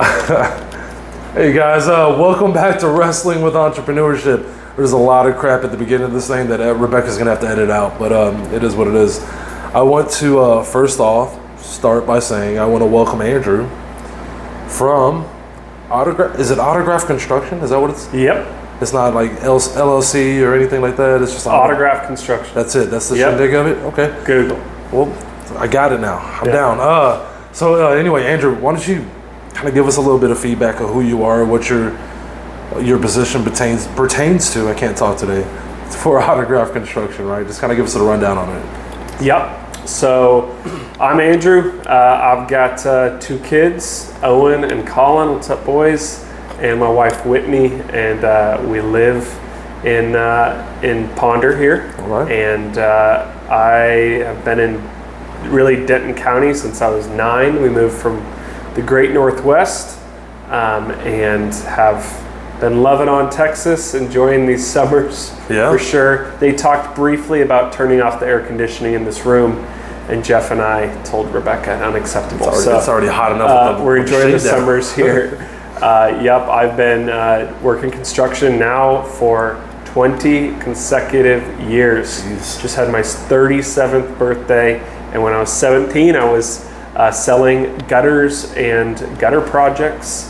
Hey guys, welcome back to Wrestling with Entrepreneurship. There's a lot of crap at the beginning of this thing that Rebecca's gonna have to edit out, but it is what it is. I want to first off start by saying I want to welcome Andrew from Autograph. Is it Autograph Construction? Is that what it's? Yep. It's not like LLC or anything like that. It's just Autograph Construction. That's it. That's the shindig of it. Okay. Google. Well, I got it now. I'm down. Anyway, Andrew, why don't you kind of give us a little bit of feedback of who you are, what your position pertains to. I can't talk today. For Autograph Construction, right? Just kind of give us a rundown on it. Yep. So I'm Andrew. I've got 2 kids, Owen and Colin. What's up, boys? And my wife Whitney, and we live in Ponder here. All right. And I have been in really Denton County since I was 9. We moved from the Great Northwest and have been loving on Texas, enjoying these summers for sure. They talked briefly about turning off the air conditioning in this room, and Jeff and I told Rebecca unacceptable. It's already hot enough. We're enjoying the summers here. I've been working construction now for 20 consecutive years. Jeez. Just had my 37th birthday, and when I was 17, I was selling gutters and gutter projects,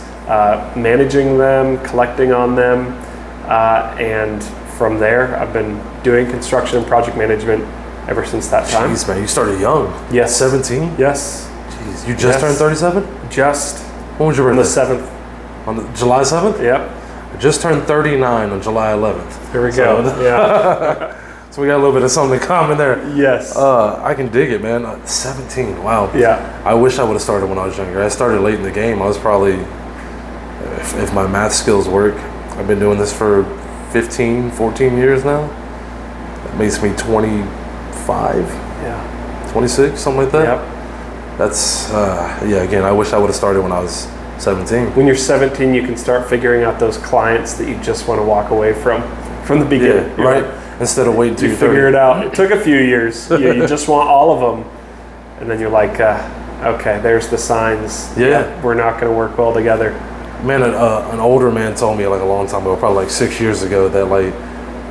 managing them, collecting on them, and from there, I've been doing construction and project management ever since that time. Jeez, man, you started young. Yes. 17? Yes. Jeez, you just turned 37? Just. When was your On birthday? the 7th. On the July 7th? Yep. I just turned 39 on July 11th. Here we go. Yeah. So we got a little bit of something in common there. Yes. I can dig it, man. 17, wow. Yeah. I wish I would have started when I was younger. I started late in the game. I was probably, if my math skills work, I've been doing this for 15, 14 years now. That makes me 25, 26, something like that. Yep. That's, again, I wish I would have started when I was 17. When you're 17, you can start figuring out those clients that you just want to walk away from the beginning. Yeah, right. Instead of waiting till you you're figure 30. it out. It took a few years. You just want all of them, and then you're like, okay, there's the signs. Yeah. We're not going to work well together. Man, an older man told me like a long time ago, probably like 6 years ago, that like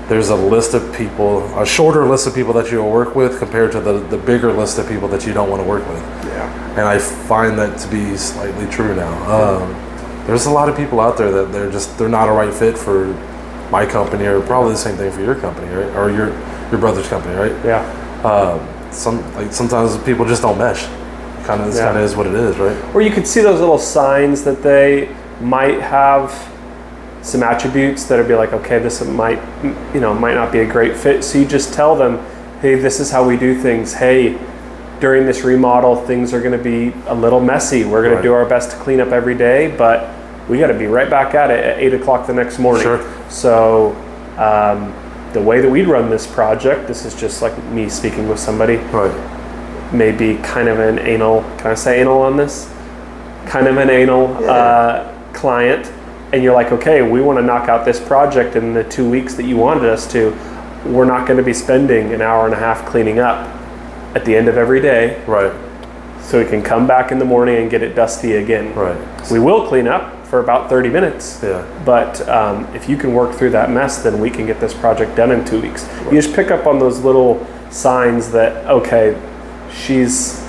there's a list of people, a shorter list of people that you'll work with compared to the bigger list of people that you don't want to work with. Yeah. And I find that to be slightly true now. There's a lot of people out there that they're not a right fit for my company, or probably the same thing for your company, right? Or your brother's company, right? Yeah. Sometimes people just don't mesh. Kind of is what it is, right? Or you could see those little signs that they might have some attributes that would be like, okay, this might not be a great fit. So you just tell them, hey, this is how we do things. Hey, during this remodel, things are going to be a little messy. We're going to do our best to clean up every day, but we got to be right back at it at 8 o'clock the next morning. Sure. So the way that we'd run this project, this is just like me speaking with somebody. Right. Maybe kind of an anal, can I say anal on this? Kind of an anal client. And you're like, okay, we want to knock out this project in the 2 weeks that you wanted us to. We're not going to be spending an hour and a half cleaning up at the end of every day. Right. So we can come back in the morning and get it dusty again. Right. We will clean up for about 30 minutes. Yeah. But if you can work through that mess, then we can get this project done in 2 weeks. Right. You just pick up on those little signs that, okay, she's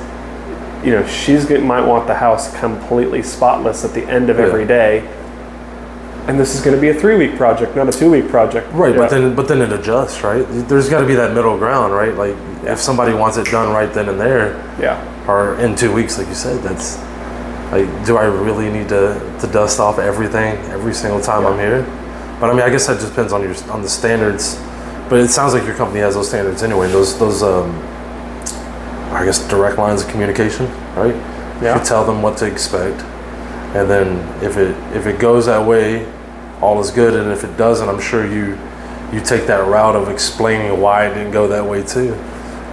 might want the house completely spotless at the end of every day. And this is going to be a 3-week project, not a 2-week project. Right, but then it adjusts, right? There's got to be that middle ground, right? Like if somebody wants it done right then and there, or in 2 weeks, like you said, that's like, do I really need to dust off everything every single time I'm here? But I mean, I guess that just depends on the standards. But it sounds like your company has those standards anyway. Those I guess direct lines of communication, right? Yeah. You tell them what to expect. And then if it goes that way, all is good. And if it doesn't, I'm sure you take that route of explaining why it didn't go that way too.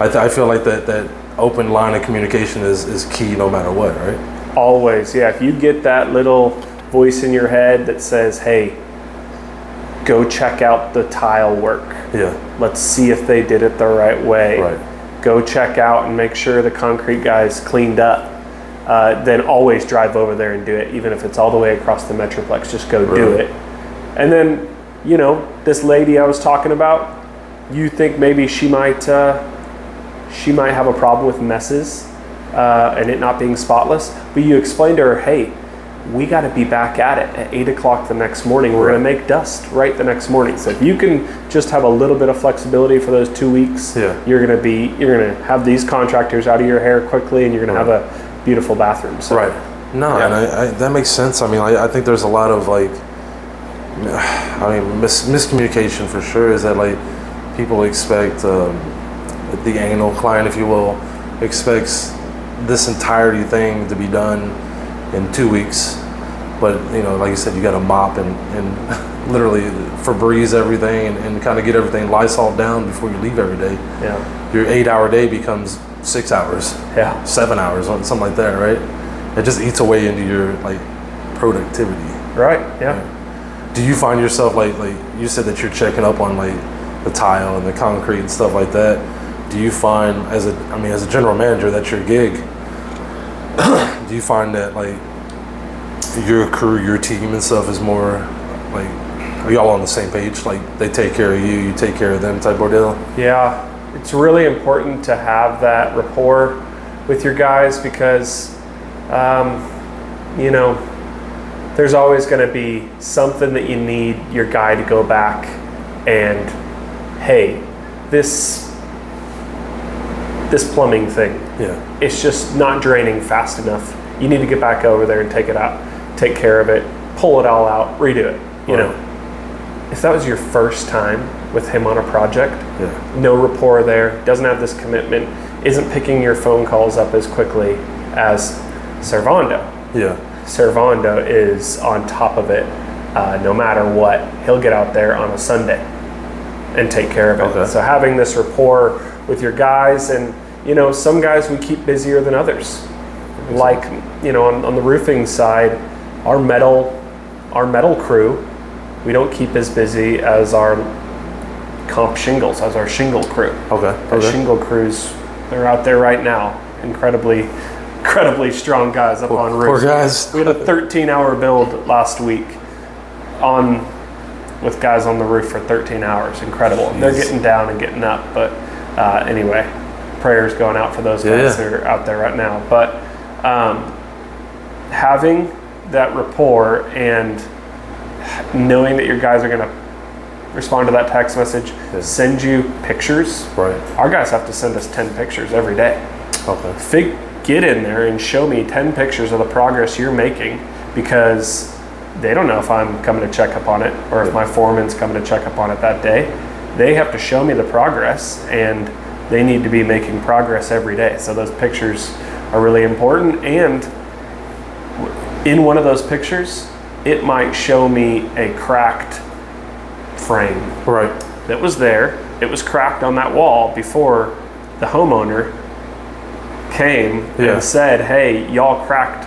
I feel like that open line of communication is key no matter what, right? Always, yeah. If you get that little voice in your head that says, hey, go check out the tile work. Yeah. Let's see if they did it the right way. Right. Go check out and make sure the concrete guys cleaned up. then always drive over there and do it, even if it's all the way across the Metroplex. Just go do it. And then, this lady I was talking about, you think maybe she might have a problem with messes and it not being spotless, but you explain to her, hey, we got to be back at it at 8 o'clock the next morning. We're going to make dust right the next morning. So if you can just have a little bit of flexibility for those 2 weeks, you're going to have these contractors out of your hair quickly, and you're going to have a beautiful bathroom. So, and that makes sense. I mean, I think there's a lot of miscommunication for sure. Is that people expect the anal client, if you will, expects this entirety thing to be done in 2 weeks, but like you said, you got to mop and literally Febreze everything and kind of get everything Lysol down before you leave every day. Your 8-hour day becomes 6 hours, 7 hours, something like that, right? It just eats away into your productivity. Do you find yourself like you said that you're checking up on the tile and the concrete and stuff like that? Do you find as a general manager, that's your gig? Do you find that your crew, your team and stuff is more are y'all on the same page? They take care of you, you take care of them type ordeal? Yeah, it's really important to have that rapport with your guys because, there's always going to be something that you need your guy to go back and, hey, this plumbing thing, it's just not draining fast enough. You need to get back over there and take it out, take care of it, pull it all out, redo it. If that was your first time with him on a project, no rapport there, doesn't have this commitment, isn't picking your phone calls up as quickly as Servando. Servando is on top of it no matter what. He'll get out there on a Sunday and take care of it. So having this rapport with your guys, and some guys we keep busier than others. On the roofing side, our metal crew, we don't keep as busy as our comp shingles, as our shingle crew. Our shingle crews, they're out there right now, incredibly strong guys up on roofs. Poor guys. We had a 13-hour build last week with guys on the roof for 13 hours. Incredible. Jeez. They're getting down and getting up, but anyway, prayers going out for those guys that are out there right now. But having that rapport and knowing that your guys are going to respond to that text message, send you pictures. Our guys have to send us 10 pictures every day. Get in there and show me 10 pictures of the progress you're making, because they don't know if I'm coming to check up on it or if my foreman's coming to check up on it that day. They have to show me the progress, and they need to be making progress every day. So those pictures are really important. And in one of those pictures, it might show me a cracked frame that was there. It was cracked on that wall before the homeowner came and said, hey, y'all cracked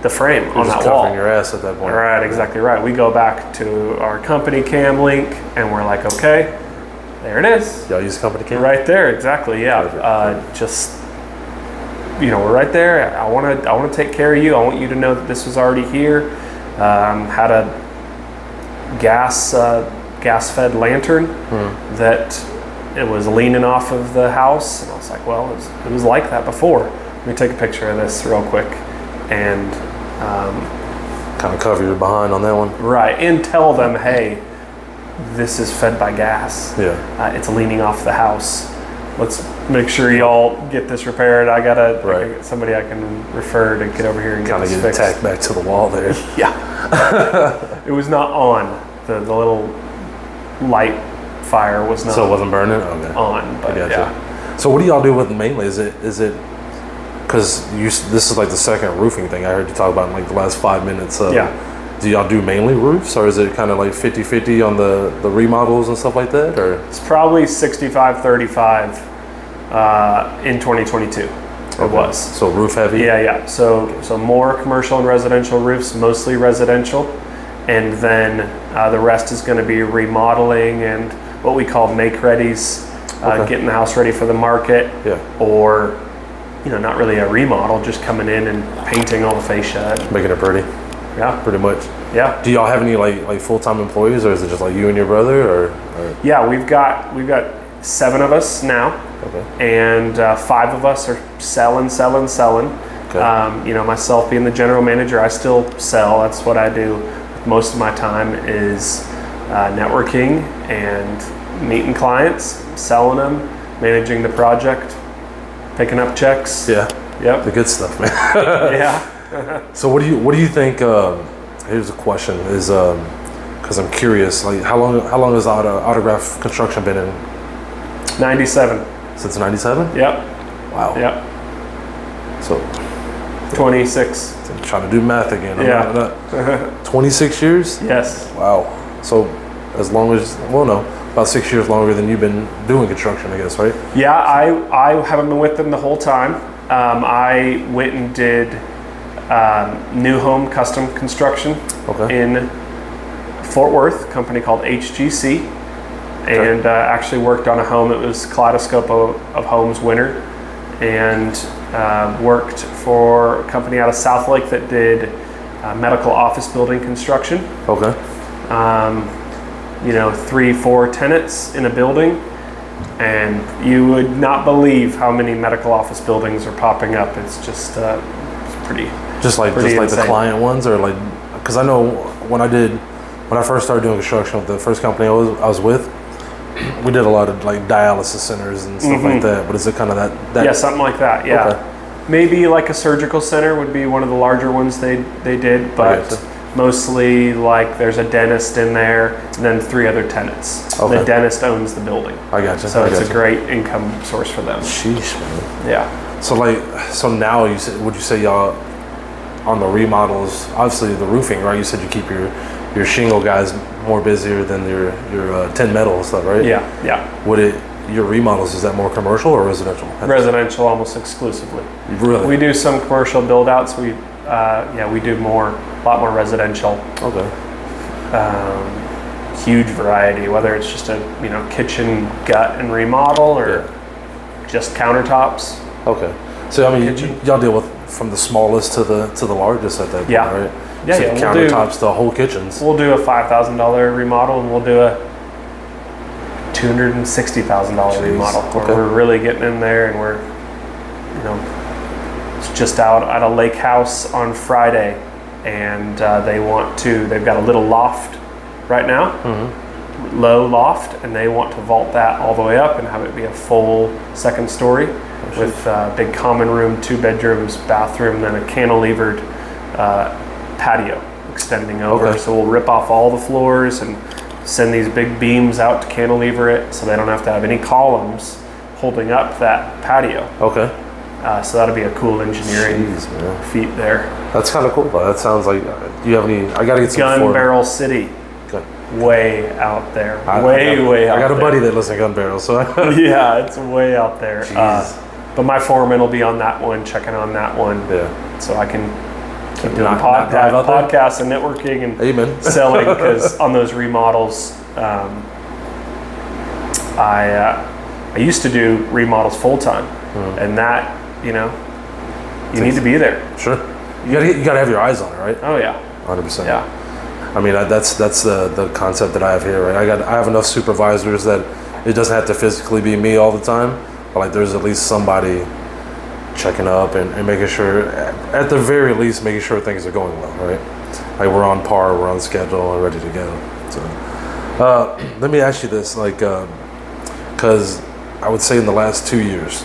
the frame on that wall. Covering your ass at that point. Right, exactly right. We go back to our company cam link and we're like, okay, there it is. Y'all use company cam? Right there, exactly, we're right there. I want to take care of you. I want you to know that this was already here. Had a gas-fed lantern that it was leaning off of the house, and I was like, well, it was like that before. Let me take a picture of this real quick and kind of cover your behind on that one. Right, and tell them, hey, this is fed by gas. It's leaning off the house. Let's make sure y'all get this repaired. I got somebody I can refer to get over here and get this fixed. Kind of get it tacked back to the wall there. It was not on. The little light fire was not. So it wasn't burning? On, but So what do y'all do with it mainly? Is it because this is like the second roofing thing I heard you talk about in like the last 5 minutes. Do y'all do mainly roofs, or is it kind of like 50-50 on the remodels and stuff like that? Or it's probably 65-35 in 2022. It was. So roof heavy? So more commercial and residential roofs, mostly residential. And then the rest is going to be remodeling and what we call make-readies, getting the house ready for the market, or not really a remodel, just coming in and painting all the fascia. Making it pretty. Yeah. Pretty much. Yeah. Do y'all have any like full-time employees, or is it just like you and your brother, or? Yeah, we've got 7 of us now. Okay. And 5 of us are selling. Okay. Myself being the general manager, I still sell. That's what I do. Most of my time is networking and meeting clients, selling them, managing the project, picking up checks. Yeah. Yep. The good stuff, man. Yeah. So what do you think? Here's a question: is because I'm curious, like how long has Autograph Construction been in? 97. Since 97? Yep. Wow. Yep. So 26. I'm trying to do math again. I'm not 26 years? Yes. Wow. So as long as, about 6 years longer than you've been doing construction, I guess, right? Yeah, I haven't been with them the whole time. I went and did new home custom construction in Fort Worth, a company called HGC. And actually worked on a home. It was Kaleidoscope of Homes winner, and worked for a company out of South Lake that did medical office building construction. Okay. 3-4 tenants in a building, and you would not believe how many medical office buildings are popping up. It's just it's pretty. Just like the client ones, or like, because I know when I first started doing construction with the first company I was with. We did a lot of like dialysis centers and stuff like that, but is it kind of that? Yeah, something like that. Yeah, okay. Maybe like a surgical center would be one of the larger ones they did, but mostly like there's a dentist in there and then 3 other tenants. Okay. The dentist owns the building. I gotcha. So it's a great income source for them. Sheesh, man. Yeah. So now would you say y'all on the remodels? Obviously the roofing, right? You said you keep your shingle guys more busier than your tin metal and stuff, right? Yeah. Your remodels, is that more commercial or residential? Residential almost exclusively. Really? We do some commercial build outs. We do a lot more residential. Okay. Huge variety, whether it's just a kitchen gut and remodel or just countertops. Okay. So I mean, y'all deal with from the smallest to the largest at that point, right? Yeah, so the countertops to whole kitchens. We'll do a $5,000 remodel, and we'll do a $260,000 remodel. Where we're really getting in there, and we're, it's just out at a lake house on Friday, and they've got a little loft right now, low loft, and they want to vault that all the way up and have it be a full second story with a big common room, 2 bedrooms, bathroom, then a cantilevered patio extending over. Okay. So we'll rip off all the floors and send these big beams out to cantilever it, so they don't have to have any columns holding up that patio. Okay. So that'll be a cool engineering feat there. That's kind of cool. That sounds like. Do you have any? I gotta get some. Gun Barrel City. Way out there. Way out there. I got a buddy that lives in Gun Barrel, so. Yeah, it's way out there. But my foreman will be on that one, checking on that one. Yeah. So I can keep doing podcasts and networking and selling, because on those remodels, I used to do remodels full time, and that you need to be there. Sure. You gotta have your eyes on it, right? Oh yeah. 100%. Yeah. I mean, that's the concept that I have here, right? I have enough supervisors that it doesn't have to physically be me all the time, but like there's at least somebody checking up and making sure, at the very least, making sure things are going well, right? Like we're on par, we're on schedule, and ready to go. So, let me ask you this, like, because I would say in the last 2 years,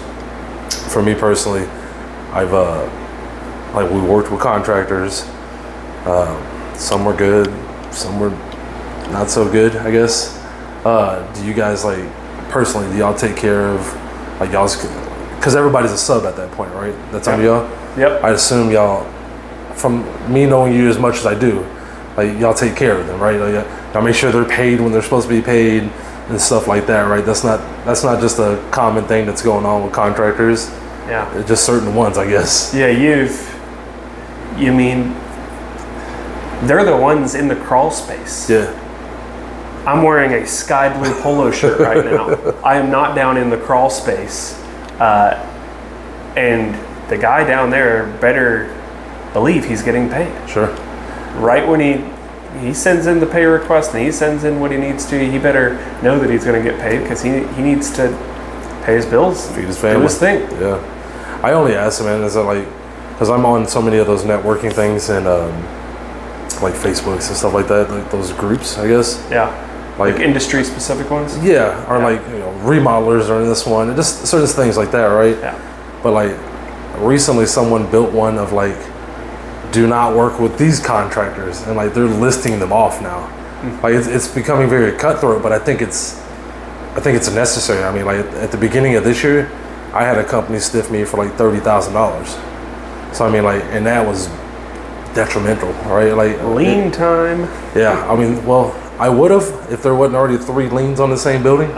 for me personally, I've we worked with contractors. Some were good, some were not so good, I guess. Do you guys, like, personally, do y'all take care of, like, y'all's, because everybody's a sub at that point, right? That's on y'all? Yep. I assume y'all, from me knowing you as much as I do, like, y'all take care of them, right? Like, y'all make sure they're paid when they're supposed to be paid and stuff like that, right? That's not just a common thing that's going on with contractors. Yeah. It's just certain ones, I guess. Yeah, you mean, they're the ones in the crawl space. Yeah. I'm wearing a sky blue polo shirt right now. I am not down in the crawl space. And the guy down there better believe he's getting paid. Sure. Right when he sends in the pay request and he sends in what he needs to, he better know that he's going to get paid, because he needs to pay his bills, feed his family, do his thing. Yeah. I only ask him, man, is that like, because I'm on so many of those networking things and like Facebooks and stuff like that, like those groups, I guess. Yeah. Like industry specific ones? Yeah, or like, you know, remodelers are in this one, and just certain things like that, right? Yeah. But like recently someone built one of like, do not work with these contractors, and like they're listing them off now. Like it's becoming very cutthroat, but I think it's necessary. I mean, like at the beginning of this year, I had a company stiff me for like $30,000. So I mean, like, and that was detrimental, right? Like lien time. Yeah, I mean, well, I would have if there wasn't already 3 liens on the same building.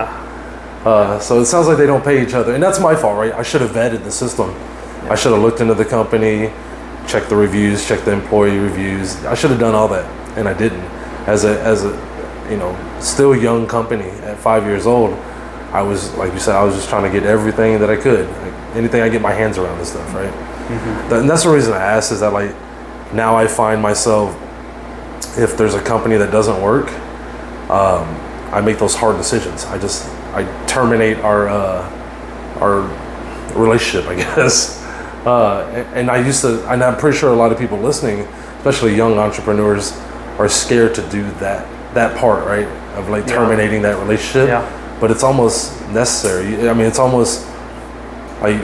So it sounds like they don't pay each other, and that's my fault, right? I should have vetted the system. Yeah. I should have looked into the company, checked the reviews, checked the employee reviews. I should have done all that, and I didn't. As a you know, still young company at 5 years old, I was, like you said, I was just trying to get everything that I could, like anything I get my hands around and stuff, right? And that's the reason I asked, is that like now I find myself, if there's a company that doesn't work, I make those hard decisions. I terminate our relationship, I guess. And I'm pretty sure a lot of people listening, especially young entrepreneurs, are scared to do that part, right? Of like terminating that relationship. Yeah. But it's almost necessary. I mean, it's almost like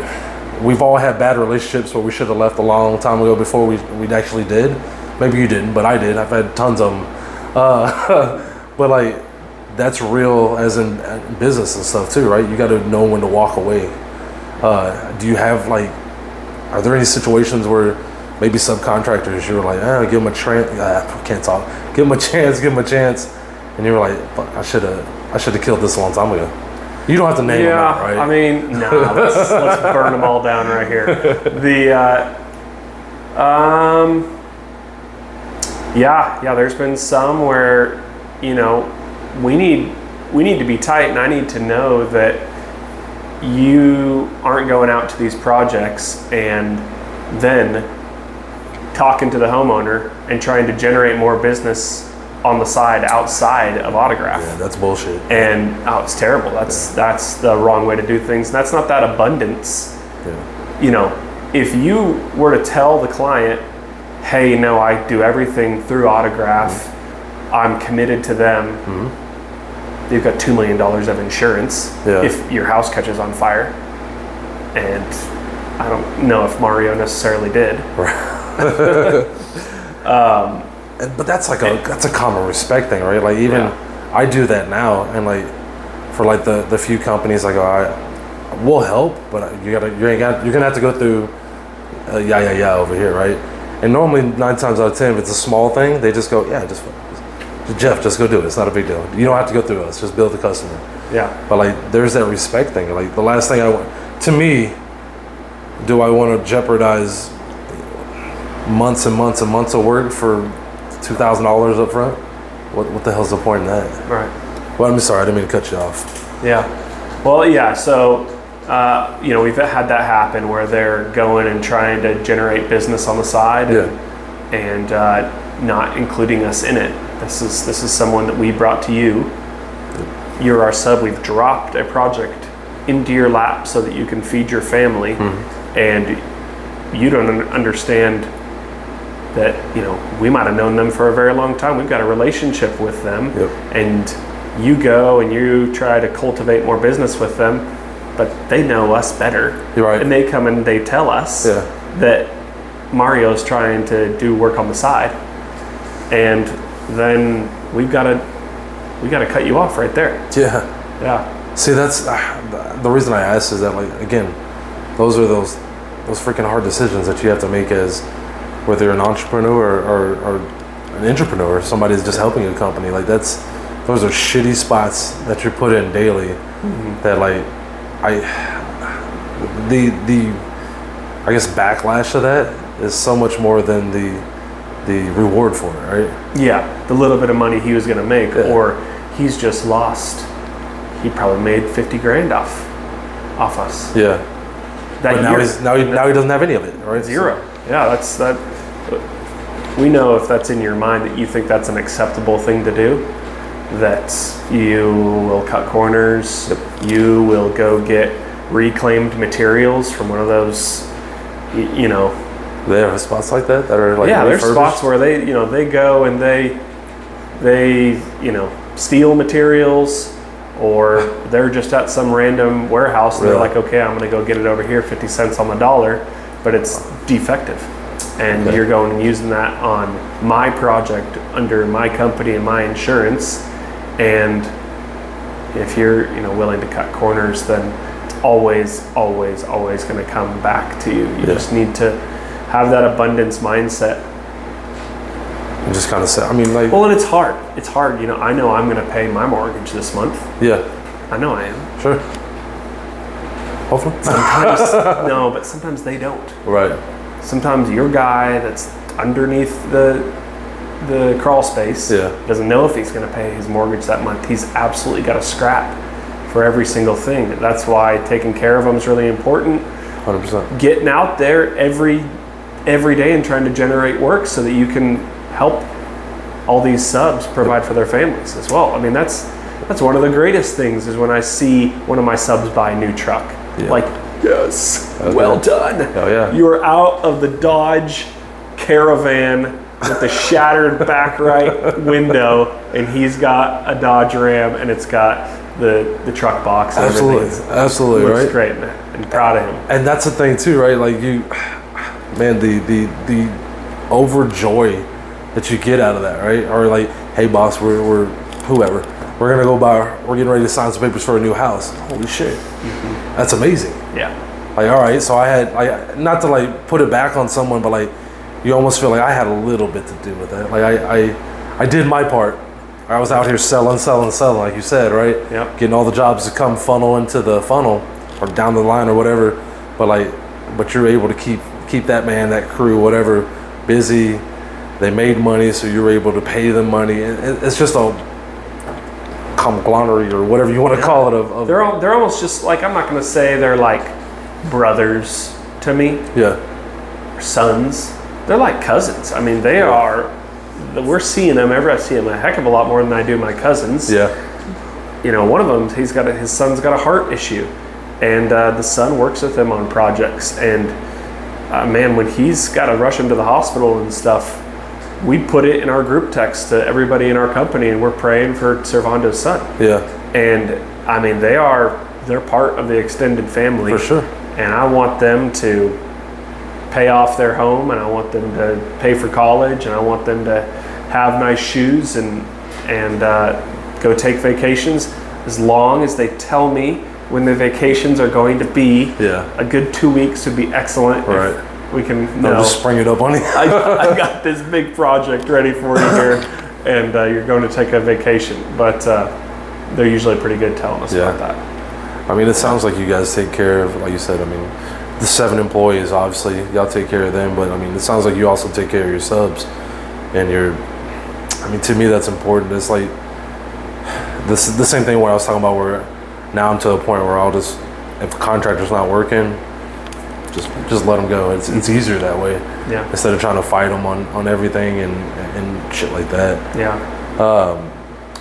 we've all had bad relationships where we should have left a long time ago before we actually did. Maybe you didn't, but I did. I've had tons of them. But like, that's real as in business and stuff too, right? You got to know when to walk away. Do you have like, are there any situations where maybe subcontractors, you're like, give them a can't talk. Give them a chance. And you were like, fuck, I should have killed this a long time ago. You don't have to name them out, right? I mean, no, let's burn them all down right here. There's been some where, you know, we need to be tight, and I need to know that you aren't going out to these projects and then talking to the homeowner and trying to generate more business on the side outside of Autograph. Yeah, that's bullshit. And it's terrible. That's the wrong way to do things. That's not that abundance. Yeah. You know, if you were to tell the client, hey, no, I do everything through Autograph, I'm committed to them. You've got $2 million of insurance if your house catches on fire. And I don't know if Mario necessarily did. But that's a common respect thing, right? Like even I do that now, and like for like the few companies I go, we'll help, but you're gonna have to go through over here, right? And normally 9 times out of 10, if it's a small thing, they just go, Jeff, just go do it. It's not a big deal. You don't have to go through us. Just build the customer. Yeah. But like, there's that respect thing. Like the last thing to me, do I want to jeopardize months and months and months of work for $2,000 up front? What the hell's the point in that? Right. Well, I'm sorry, I didn't mean to cut you off. Yeah. Well, yeah. So, we've had that happen where they're going and trying to generate business on the side, and not including us in it. This is someone that we brought to you. You're our sub. We've dropped a project into your lap so that you can feed your family, and you don't understand that, you know, we might have known them for a very long time. We've got a relationship with them, and you go and you try to cultivate more business with them, but they know us better. You're right. And they come and they tell us that Mario's trying to do work on the side, and then we've got to cut you off right there. Yeah. See, that's the reason I asked, is that, like, again, those are those freaking hard decisions that you have to make as whether you're an entrepreneur or an entrepreneur, somebody that's just helping a company. Like those are shitty spots that you're put in daily. That like I guess backlash of that is so much more than the reward for it, right? Yeah, the little bit of money he was going to make, or he's just lost. He probably made $50,000 off us. Yeah. But now he doesn't have any of it, right? Zero. Yeah, that's that. We know if that's in your mind that you think that's an acceptable thing to do, that you will cut corners, you will go get reclaimed materials from one of those, you know. They have spots like that are like there's spots where they go and they steal materials, or they're just at some random warehouse and they're like, okay, I'm gonna go get it over here, 50 cents on the dollar, but it's defective. And you're going and using that on my project under my company and my insurance. And if you're willing to cut corners, then it's always going to come back to you. You just need to have that abundance mindset. And just kind of say, I mean, like. Well, and it's hard. It's hard. I know I'm going to pay my mortgage this month. Yeah. I know I am. Sure. Hopefully. Sometimes no, but sometimes they don't. Right. Sometimes your guy that's underneath the crawl space doesn't know if he's going to pay his mortgage that month. He's absolutely got to scrap for every single thing. That's why taking care of them is really important. 100%. Getting out there every day and trying to generate work so that you can help all these subs provide for their families as well. I mean, that's one of the greatest things is when I see one of my subs buy a new truck. Yeah. Like, yes, well done. Oh yeah. You are out of the Dodge Caravan with the shattered back right window, and he's got a Dodge Ram, and it's got the truck box and everything. Absolutely, looks right? Great, man. And proud of him. And that's the thing too, right? Like the overjoy that you get out of that, right? Or like, hey boss, we're whoever. We're getting ready to sign some papers for a new house. Holy shit. Mm-hmm. That's amazing. Yeah. Like, all right, so I had, not to like put it back on someone, but like, you almost feel like I had a little bit to do with that. Like I did my part. I was out here selling, like you said, right? Yep. Getting all the jobs to come funnel into the funnel or down the line or whatever. But you're able to keep that man, that crew, whatever, busy. They made money, so you were able to pay them money. It's just a conglomerate or whatever you want to call it. They're almost just like, I'm not going to say they're like brothers to me. Yeah. Or sons. They're like cousins. I mean, they are. We're seeing them. I see them a heck of a lot more than I do my cousins. Yeah. One of them, his son's got a heart issue, and the son works with him on projects. And man, when he's got to rush him to the hospital and stuff, we put it in our group text to everybody in our company, and we're praying for Servando's son. Yeah. And I mean, they're part of the extended family. For sure. And I want them to pay off their home, and I want them to pay for college, and I want them to have nice shoes and go take vacations, as long as they tell me when the vacations are going to be. Yeah. A good 2 weeks would be excellent. Right. We can just spring it up on you. I got this big project ready for you here, and you're going to take a vacation. But they're usually pretty good telling us about that. I mean, it sounds like you guys take care of, like you said, I mean, the 7 employees, obviously, y'all take care of them, but I mean, it sounds like you also take care of your subs. And to me, that's important. It's like the same thing what I was talking about, where now I'm to a point where I'll just, if a contractor's not working, just let them go. It's easier that way. Yeah. Instead of trying to fight them on everything and shit like that. Yeah.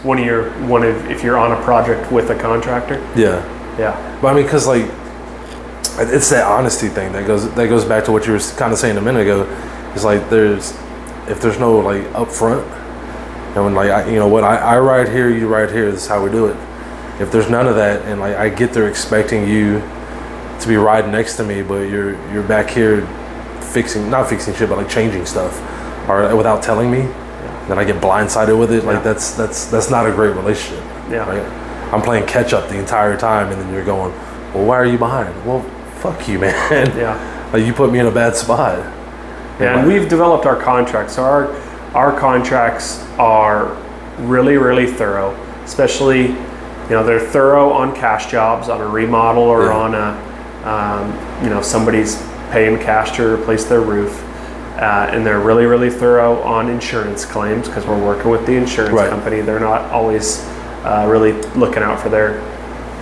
If you're on a project with a contractor. Yeah. Yeah. But I mean, because like, it's that honesty thing that goes back to what you were kind of saying a minute ago. It's like if there's no like upfront, and when like I ride here, you ride here. This is how we do it. If there's none of that, and like I get there expecting you to be riding next to me, but you're back here not fixing shit, but like changing stuff, or without telling me, then I get blindsided with it. Like that's not a great relationship. Yeah. Right? I'm playing catch up the entire time, and then you're going, well, why are you behind? Well, fuck you, man. Yeah. Like you put me in a bad spot. Yeah, and we've developed our contracts. So our contracts are really, really thorough, especially, they're thorough on cash jobs, on a remodel or on a, somebody's paying cash to replace their roof. And they're really, really thorough on insurance claims, because we're working with the insurance company. They're not always really looking out for their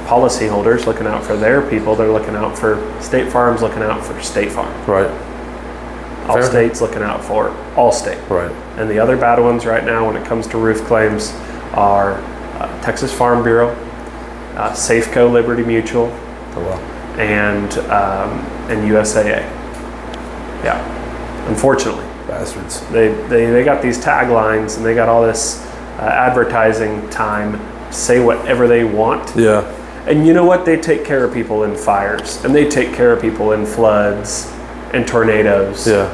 policyholders looking out for their people. They're looking out for State Farm's looking out for State Farm. Right. Allstate's looking out for Allstate. Right. And the other bad ones right now when it comes to roof claims are Texas Farm Bureau, Safeco Liberty Mutual, and USAA. Yeah, unfortunately. Bastards. They got these taglines and they got all this advertising time, say whatever they want. Yeah. And you know what? They take care of people in fires and they take care of people in floods and tornadoes. Yeah.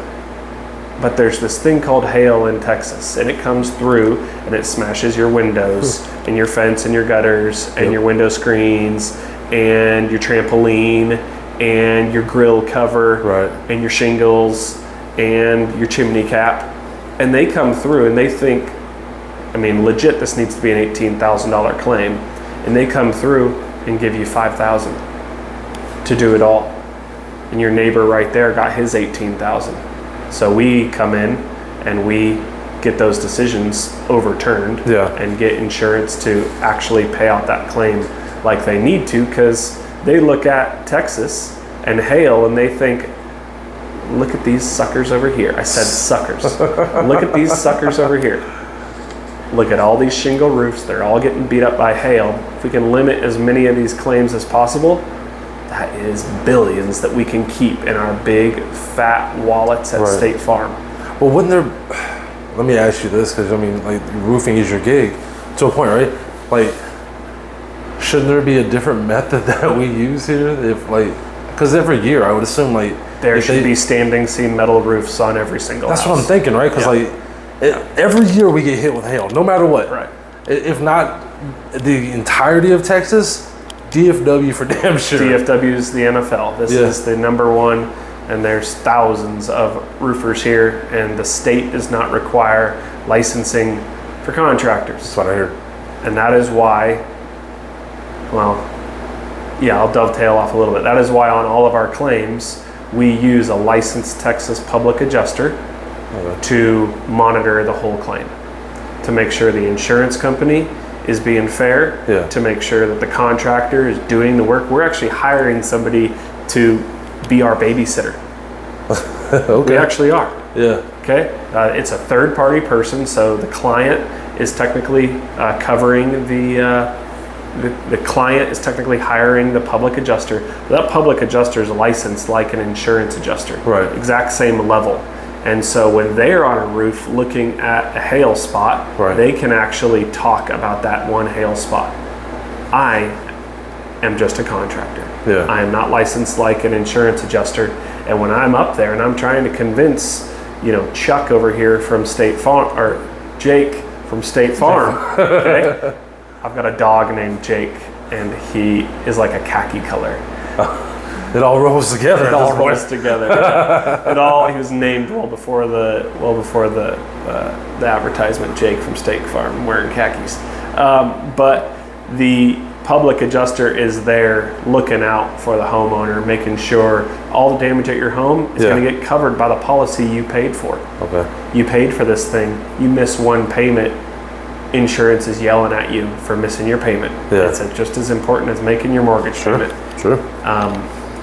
But there's this thing called hail in Texas, and it comes through and it smashes your windows and your fence and your gutters and your window screens and your trampoline and your grill cover and your shingles and your chimney cap. And they come through and they think, I mean, legit, this needs to be an $18,000 claim. And they come through and give you $5,000 to do it all. And your neighbor right there got his $18,000. So we come in and we get those decisions overturned and get insurance to actually pay out that claim like they need to, because they look at Texas and hail and they think, look at these suckers over here. I said suckers. Look at these suckers over here. Look at all these shingle roofs. They're all getting beat up by hail. If we can limit as many of these claims as possible, that is billions that we can keep in our big fat wallets at State Farm. Well, wouldn't there, let me ask you this, because I mean, like, roofing is your gig to a point, right? Like, shouldn't there be a different method that we use here? If like, because every year I would assume like there should be standing seam metal roofs on every single house. That's what I'm thinking, right? Because every year we get hit with hail, no matter what. Right. If not the entirety of Texas, DFW for damn sure. DFW is the NFL. This is the number one, and there's thousands of roofers here, and the state does not require licensing for contractors. That's what I heard. And that is why, well, yeah, I'll dovetail off a little bit. That is why on all of our claims, we use a licensed Texas public adjuster to monitor the whole claim, to make sure the insurance company is being fair, to make sure that the contractor is doing the work. We're actually hiring somebody to be our babysitter. We actually are. Yeah. Okay. It's a third-party person, so the client is technically covering the client is technically hiring the public adjuster. That public adjuster is licensed like an insurance adjuster. Right. Exact same level. And so when they're on a roof looking at a hail spot, they can actually talk about that one hail spot. I am just a contractor. Yeah. I am not licensed like an insurance adjuster. And when I'm up there and I'm trying to convince, Chuck over here from State Farm, or Jake from State Farm, okay? I've got a dog named Jake, and he is like a khaki color. It all rolls together. It all rolls together. He was named well before the advertisement. Jake from State Farm wearing khakis, but the public adjuster is there looking out for the homeowner, making sure all the damage at your home is going to get covered by the policy you paid for. Okay. You paid for this thing. You miss one payment, insurance is yelling at you for missing your payment. Yeah. It's just as important as making your mortgage payment. Sure.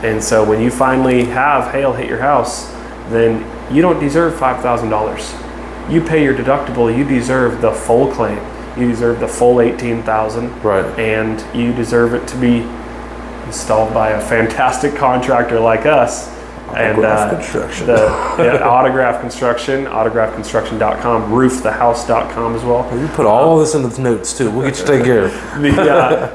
And so when you finally have hail hit your house, then you don't deserve $5,000. You pay your deductible, you deserve the full claim. You deserve the full $18,000. Right. And you deserve it to be installed by a fantastic contractor like us. Autograph Construction. Autograph Construction, autographconstruction.com, roofthehouse.com as well. You put all this in the notes too. We'll get you taken care of. The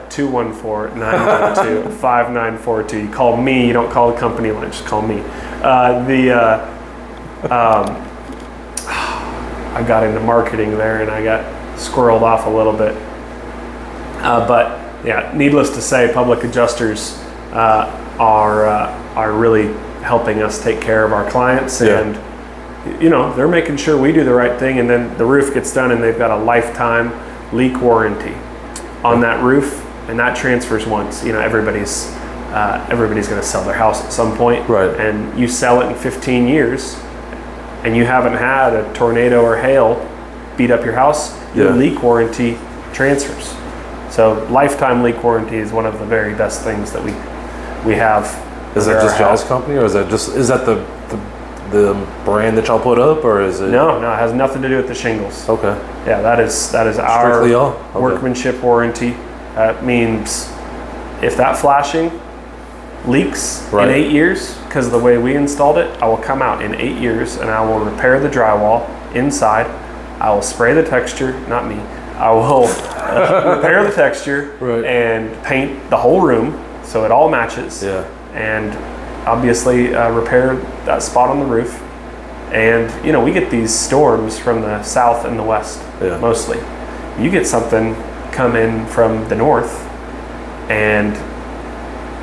214-992-5942. You call me, you don't call the company line, just call me. I got into marketing there and I got squirreled off a little bit. But needless to say, public adjusters are really helping us take care of our clients, and they're making sure we do the right thing, and then the roof gets done and they've got a lifetime leak warranty on that roof, and that transfers once. Everybody's going to sell their house at some point, and you sell it in 15 years and you haven't had a tornado or hail beat up your house, your leak warranty transfers. So lifetime leak warranty is one of the very best things that we have. Is that just y'all's company, or is that the brand that y'all put up, or is it? No, it has nothing to do with the shingles. Okay. Yeah, that is our Strictly y'all? Okay. workmanship warranty. That means if that flashing leaks in 8 years, because of the way we installed it, I will come out in 8 years and I will repair the drywall inside. I will spray the texture, not me. I will repair the texture and paint the whole room so it all matches. Yeah. And obviously repair that spot on the roof. And we get these storms from the south and the west mostly. You get something come in from the north and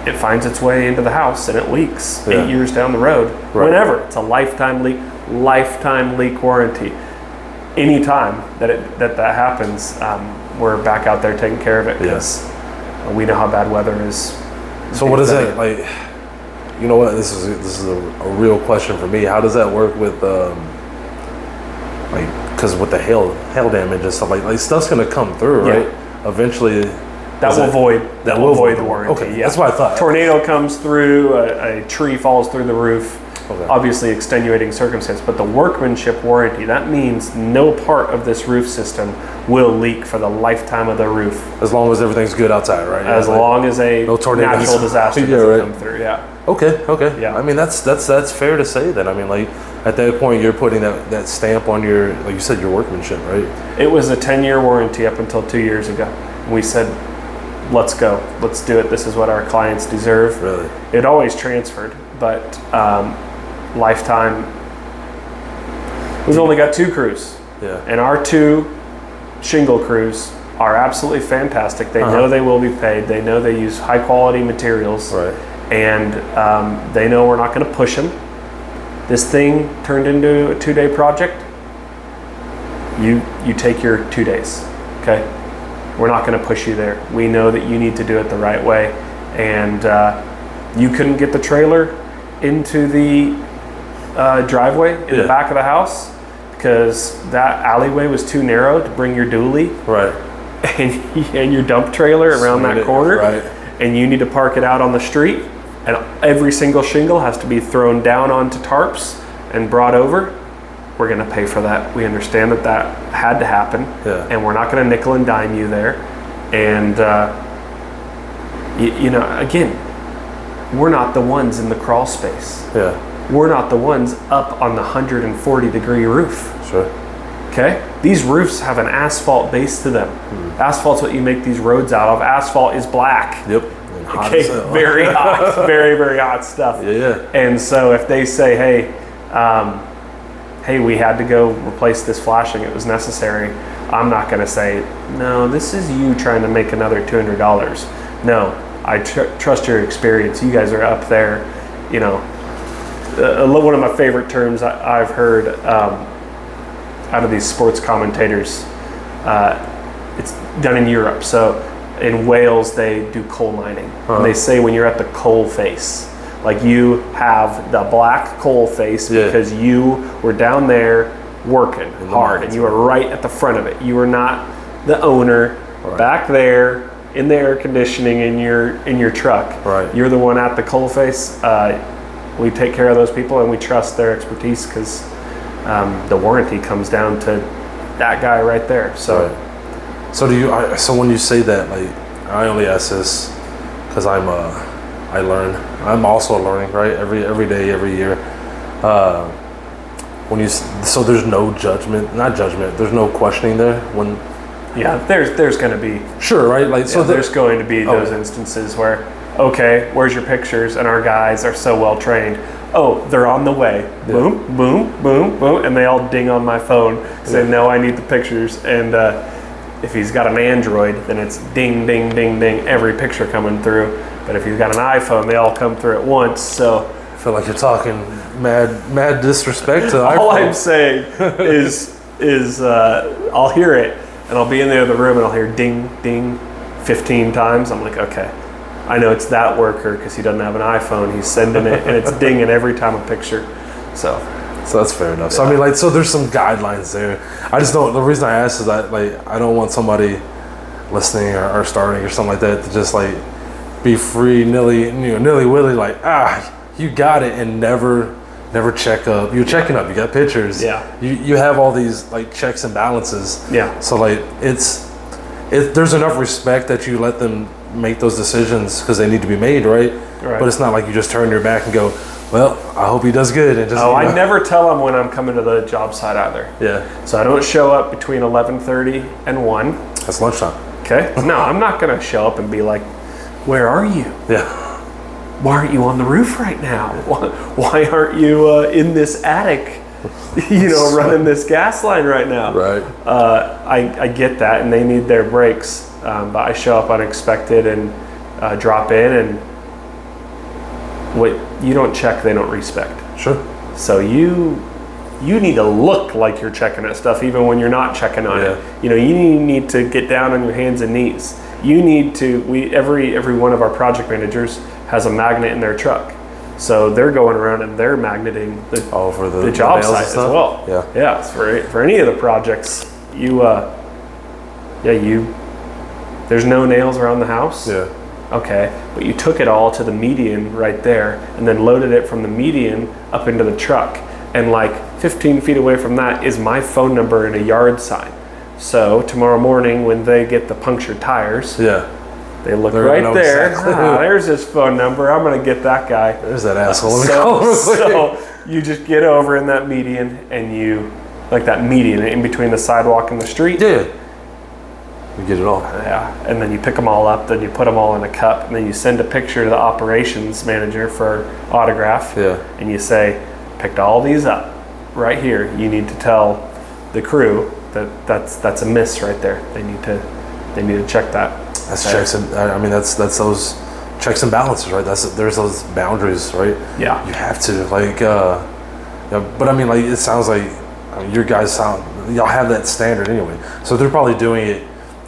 it finds its way into the house and it leaks 8 years down the road. Whenever. It's a lifetime leak warranty. Anytime that happens, we're back out there taking care of it because we know how bad weather is. So what is that like? You know what? This is a real question for me. How does that work with because with the hail damage and stuff like stuff's gonna come through, right? Eventually. That will void the warranty. Okay, that's what I thought. Tornado comes through, a tree falls through the roof. Okay. Obviously extenuating circumstance, but the workmanship warranty, that means no part of this roof system will leak for the lifetime of the roof. As long as everything's good outside, right? As long as no natural disaster doesn't come through, Okay. Yeah. I mean, that's fair to say that. I mean, like, at that point, you're putting that stamp on your, like you said, your workmanship, right? It was a 10-year warranty up until 2 years ago. We said, let's go. Let's do it. This is what our clients deserve. Really? It always transferred, but lifetime, we've only got 2 crews. Yeah. And our 2 shingle crews are absolutely fantastic. They know they will be paid. They know they use high quality materials. Right. And they know we're not going to push them. This thing turned into a 2-day project. You take your 2 days, okay? We're not going to push you there. We know that you need to do it the right way. And you couldn't get the trailer into the driveway in the back of the house because that alleyway was too narrow to bring your dually. Right. And your dump trailer around that corner. Right. And you need to park it out on the street. And every single shingle has to be thrown down onto tarps and brought over. We're going to pay for that. We understand that had to happen. Yeah. And we're not going to nickel and dime you there. And, again, we're not the ones in the crawl space. Yeah. We're not the ones up on the 140-degree roof. Sure. Okay? These roofs have an asphalt base to them. Asphalt's what you make these roads out of. Asphalt is black. Yep. Hot okay, very hot, very, very hot stuff. Yeah. And so if they say, hey, we had to go replace this flashing, it was necessary, I'm not going to say, no, this is you trying to make another $200. No, I trust your experience. You guys are up there, one of my favorite terms I've heard out of these sports commentators, it's done in Europe. So in Wales, they do coal mining. And they say when you're at the coal face, like you have the black coal face because you were down there working hard and you were right at the front of it. You were not the owner back there in the air conditioning in your truck. Right. You're the one at the coal face. We take care of those people and we trust their expertise because the warranty comes down to that guy right there. So. Right. So when you say that, like, I only ask this because I learn. I'm also learning, right? Every day, every year. So there's no not judgment. There's no questioning there when. Yeah, there's going to be. Sure, right? Like so. There's going to be those instances where, okay, where's your pictures? And our guys are so well trained. Oh, they're on the way. Yeah. Boom, boom, boom, boom, and they all ding on my phone, say, no, I need the pictures. And if he's got an Android, then it's ding, ding, ding, ding, every picture coming through. But if he's got an iPhone, they all come through at once. So I feel like you're talking mad disrespect to iPhone. All I'm saying is I'll hear it, and I'll be in the other room, and I'll hear ding, ding 15 times. I'm like, okay, I know it's that worker because he doesn't have an iPhone. He's sending it, and it's dinging every time a picture. So that's fair enough. So I mean, so there's some guidelines there. I just don't. The reason I ask is that I don't want somebody listening or starting or something like that, to just like be free, nilly-willy, like, you got it, and never check up. You're checking up, you got pictures. Yeah. You have all these like checks and balances. Yeah. So like there's enough respect that you let them make those decisions because they need to be made, right? But it's not like you just turn your back and go, well, I hope he does good. And just, I never tell them when I'm coming to the job site either. Yeah. So I don't show up between 11:30 and 1. That's lunchtime. Okay. No, I'm not going to show up and be like, where are you? Yeah. Why aren't you on the roof right now? Why aren't you in this attic, running this gas line right now? Right. I get that, and they need their breaks. But I show up unexpected and drop in, and what you don't check, they don't respect. Sure. So you need to look like you're checking that stuff, even when you're not checking on it. You need to get down on your hands and knees. You need to. Every one of our project managers has a magnet in their truck, so they're going around and they're magneting the job site as well. Yeah. It's for any of the projects, there's no nails around the house. Yeah. Okay, but you took it all to the median right there, and then loaded it from the median up into the truck, and like 15 feet away from that is my phone number and a yard sign. So tomorrow morning when they get the punctured tires, they look right there. Exactly. There's his phone number. I'm gonna get that guy. There's that asshole. So you just get over in that median, and that median in between the sidewalk and the street. Yeah. You get it all. Yeah, and then you pick them all up, then you put them all in a cup, and then you send a picture to the operations manager for autograph. Yeah. And you say, picked all these up right here. You need to tell the crew that's a miss right there. They need to check that. That's checks and that's those checks and balances, right? There's those boundaries, right? Yeah. You have to but I mean, like, it sounds like your guys y'all have that standard anyway. So they're probably doing it.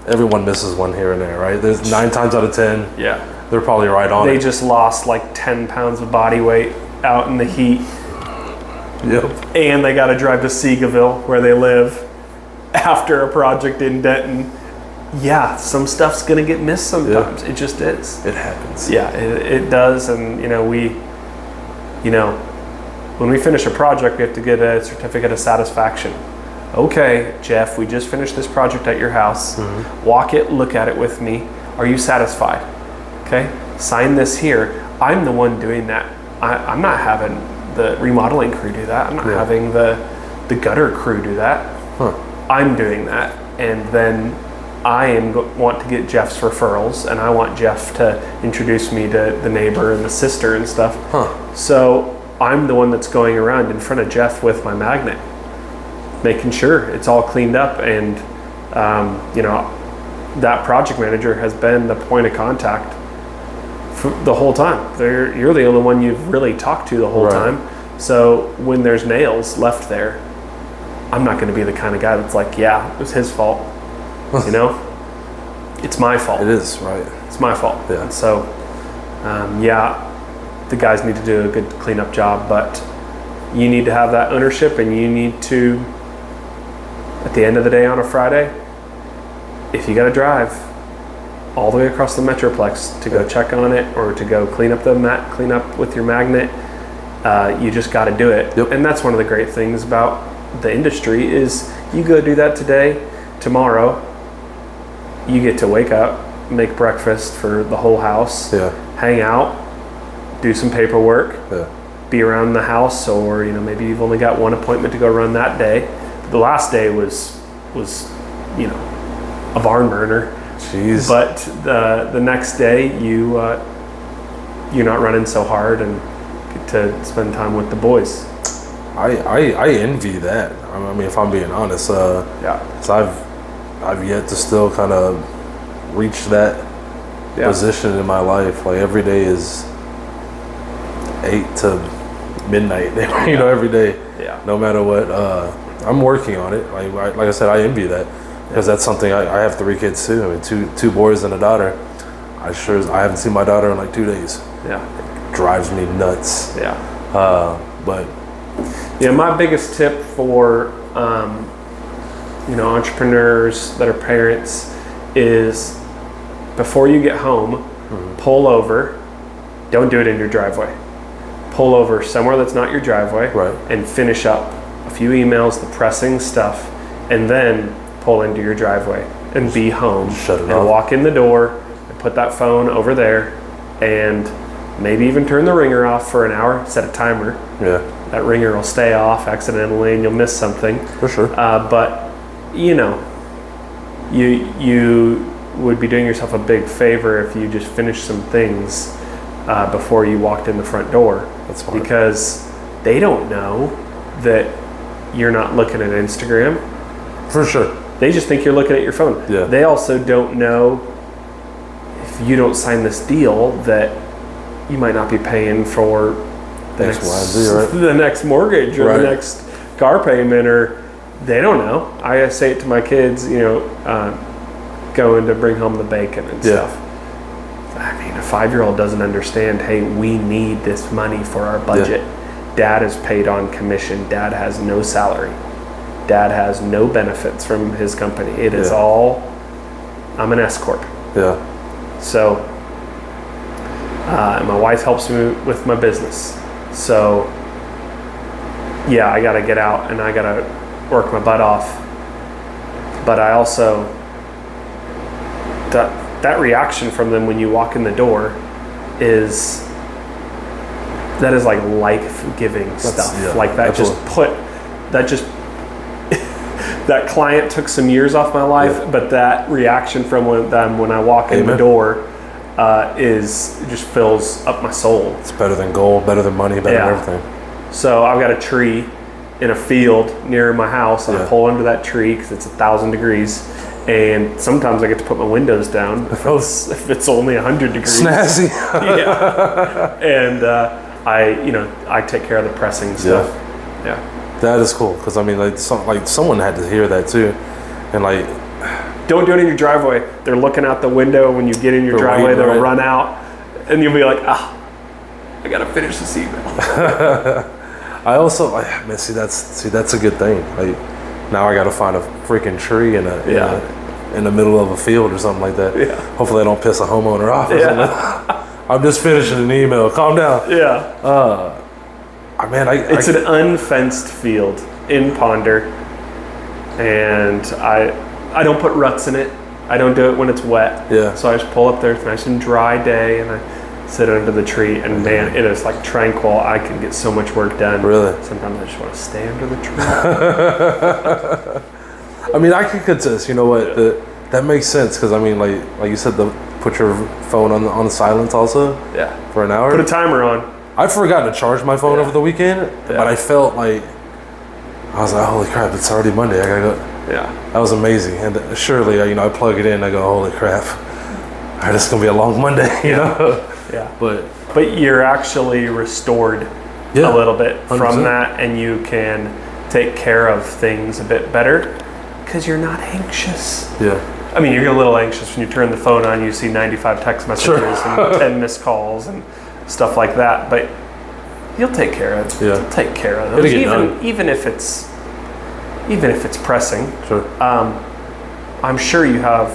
Everyone misses one here and there, right? There's 9 times out of 10. Yeah. They're probably right on. They just lost like 10 pounds of body weight out in the heat. Yep. And they got to drive to Seagoville, where they live, after a project in Denton. Yeah, some stuff's gonna get missed sometimes. It just is. It happens. Yeah, it does. And when we finish a project, we have to get a certificate of satisfaction. Okay, Jeff, we just finished this project at your house. Mm-hmm. Walk it, look at it with me. Are you satisfied? Okay, sign this here. I'm the one doing that. I'm not having the remodeling crew do that. I'm not having the gutter crew do that. Huh. I'm doing that, and then I want to get Jeff's referrals, and I want Jeff to introduce me to the neighbor and the sister and stuff. Huh. So I'm the one that's going around in front of Jeff with my magnet, making sure it's all cleaned up, and that project manager has been the point of contact for the whole time. You're the only one you've really talked to the whole time. So when there's nails left there, I'm not going to be the kind of guy that's like, yeah, it was his fault. It's my fault. It is, right? It's my fault. Yeah. And so, the guys need to do a good cleanup job, but you need to have that ownership, and you need to, at the end of the day on a Friday, if you got to drive all the way across the Metroplex to go check on it, or to go clean up with your magnet, you just got to do it. Yep. And that's one of the great things about the industry is you go do that today, tomorrow, you get to wake up, make breakfast for the whole house, hang out, do some paperwork, be around the house, or maybe you've only got one appointment to go run that day. The last day was a barn burner. Jeez. But the next day you're not running so hard and get to spend time with the boys. I envy that. I mean, if I'm being honest, so I've yet to still kind of reach that position in my life. Like, every day is 8 to midnight, every day. Yeah. No matter what. I'm working on it. Like I said, I envy that, because that's something I have 3 kids too. I mean, two boys and a daughter. I haven't seen my daughter in like 2 days. Yeah. It drives me nuts. Yeah. But my biggest tip for entrepreneurs that are parents is before you get home, pull over. Don't do it in your driveway. Pull over somewhere that's not your driveway, and finish up a few emails, the pressing stuff, and then pull into your driveway and be home. Shut it and off. Walk in the door and put that phone over there, and maybe even turn the ringer off for an hour. Set a timer. Yeah. That ringer will stay off accidentally, and you'll miss something. For sure. But you know, you would be doing yourself a big favor if you just finished some things before you walked in the front door. That's smart. Because they don't know that you're not looking at Instagram. For sure. They just think you're looking at your phone. Yeah. They also don't know if you don't sign this deal that you might not be paying for the next mortgage or the next car payment, or they don't know. I say it to my kids, going to bring home the bacon and stuff. I mean, a 5-year-old doesn't understand, hey, we need this money for our budget. Yeah. Dad is paid on commission. Dad has no salary. Dad has no benefits from his company. It is all, I'm an S Corp. Yeah. So, my wife helps me with my business. So, yeah, I got to get out and I got to work my butt off. But I also, that reaction from them when you walk in the door is like life-giving stuff. Yeah, like that absolutely. That client took some years off my life, but that reaction from them when I walk in the door just fills up my soul. It's better than gold, better than money, better than everything. So I've got a tree in a field near my house, and I pull under that tree because it's 1,000 degrees. And sometimes I get to put my windows down if it's only 100 degrees. Snazzy. Yeah. And I take care of the pressing stuff. Yeah. That is cool, because I mean, someone had to hear that too, and don't do it in your driveway. They're looking out the window when you get in your driveway. They'll run out, and you'll be like, I gotta finish this email. I also, see that's a good thing. Like, now I gotta find a freaking tree in the middle of a field or something like that. Yeah. Hopefully I don't piss a homeowner off. I'm just finishing an email. Calm down. Yeah. It's an unfenced field in Ponder, and I don't put ruts in it. I don't do it when it's wet. Yeah. So I just pull up there. It's a nice and dry day, and I sit under the tree, and man, it is like tranquil. I can get so much work done. Really? Sometimes I just want to stay under the tree. I mean, I can contest. You know what? That makes sense, because I mean, like you said, put your phone on silence also. Yeah. For an hour. Put a timer on. I've forgotten to charge my phone over the weekend, but I felt like I was like, holy crap, it's already Monday. I gotta go. Yeah. That was amazing, and surely, I plug it in. I go, holy crap. All right, it's gonna be a long Monday, you know. Yeah. But you're actually restored a little bit 100%. From that, and you can take care of things a bit better because you're not anxious. Yeah. I mean, you're a little anxious when you turn the phone on. You see 95 text messages and 10 missed calls and stuff like that. But you'll take care of. You'll take care of those, even if it's pressing. Sure. I'm sure you have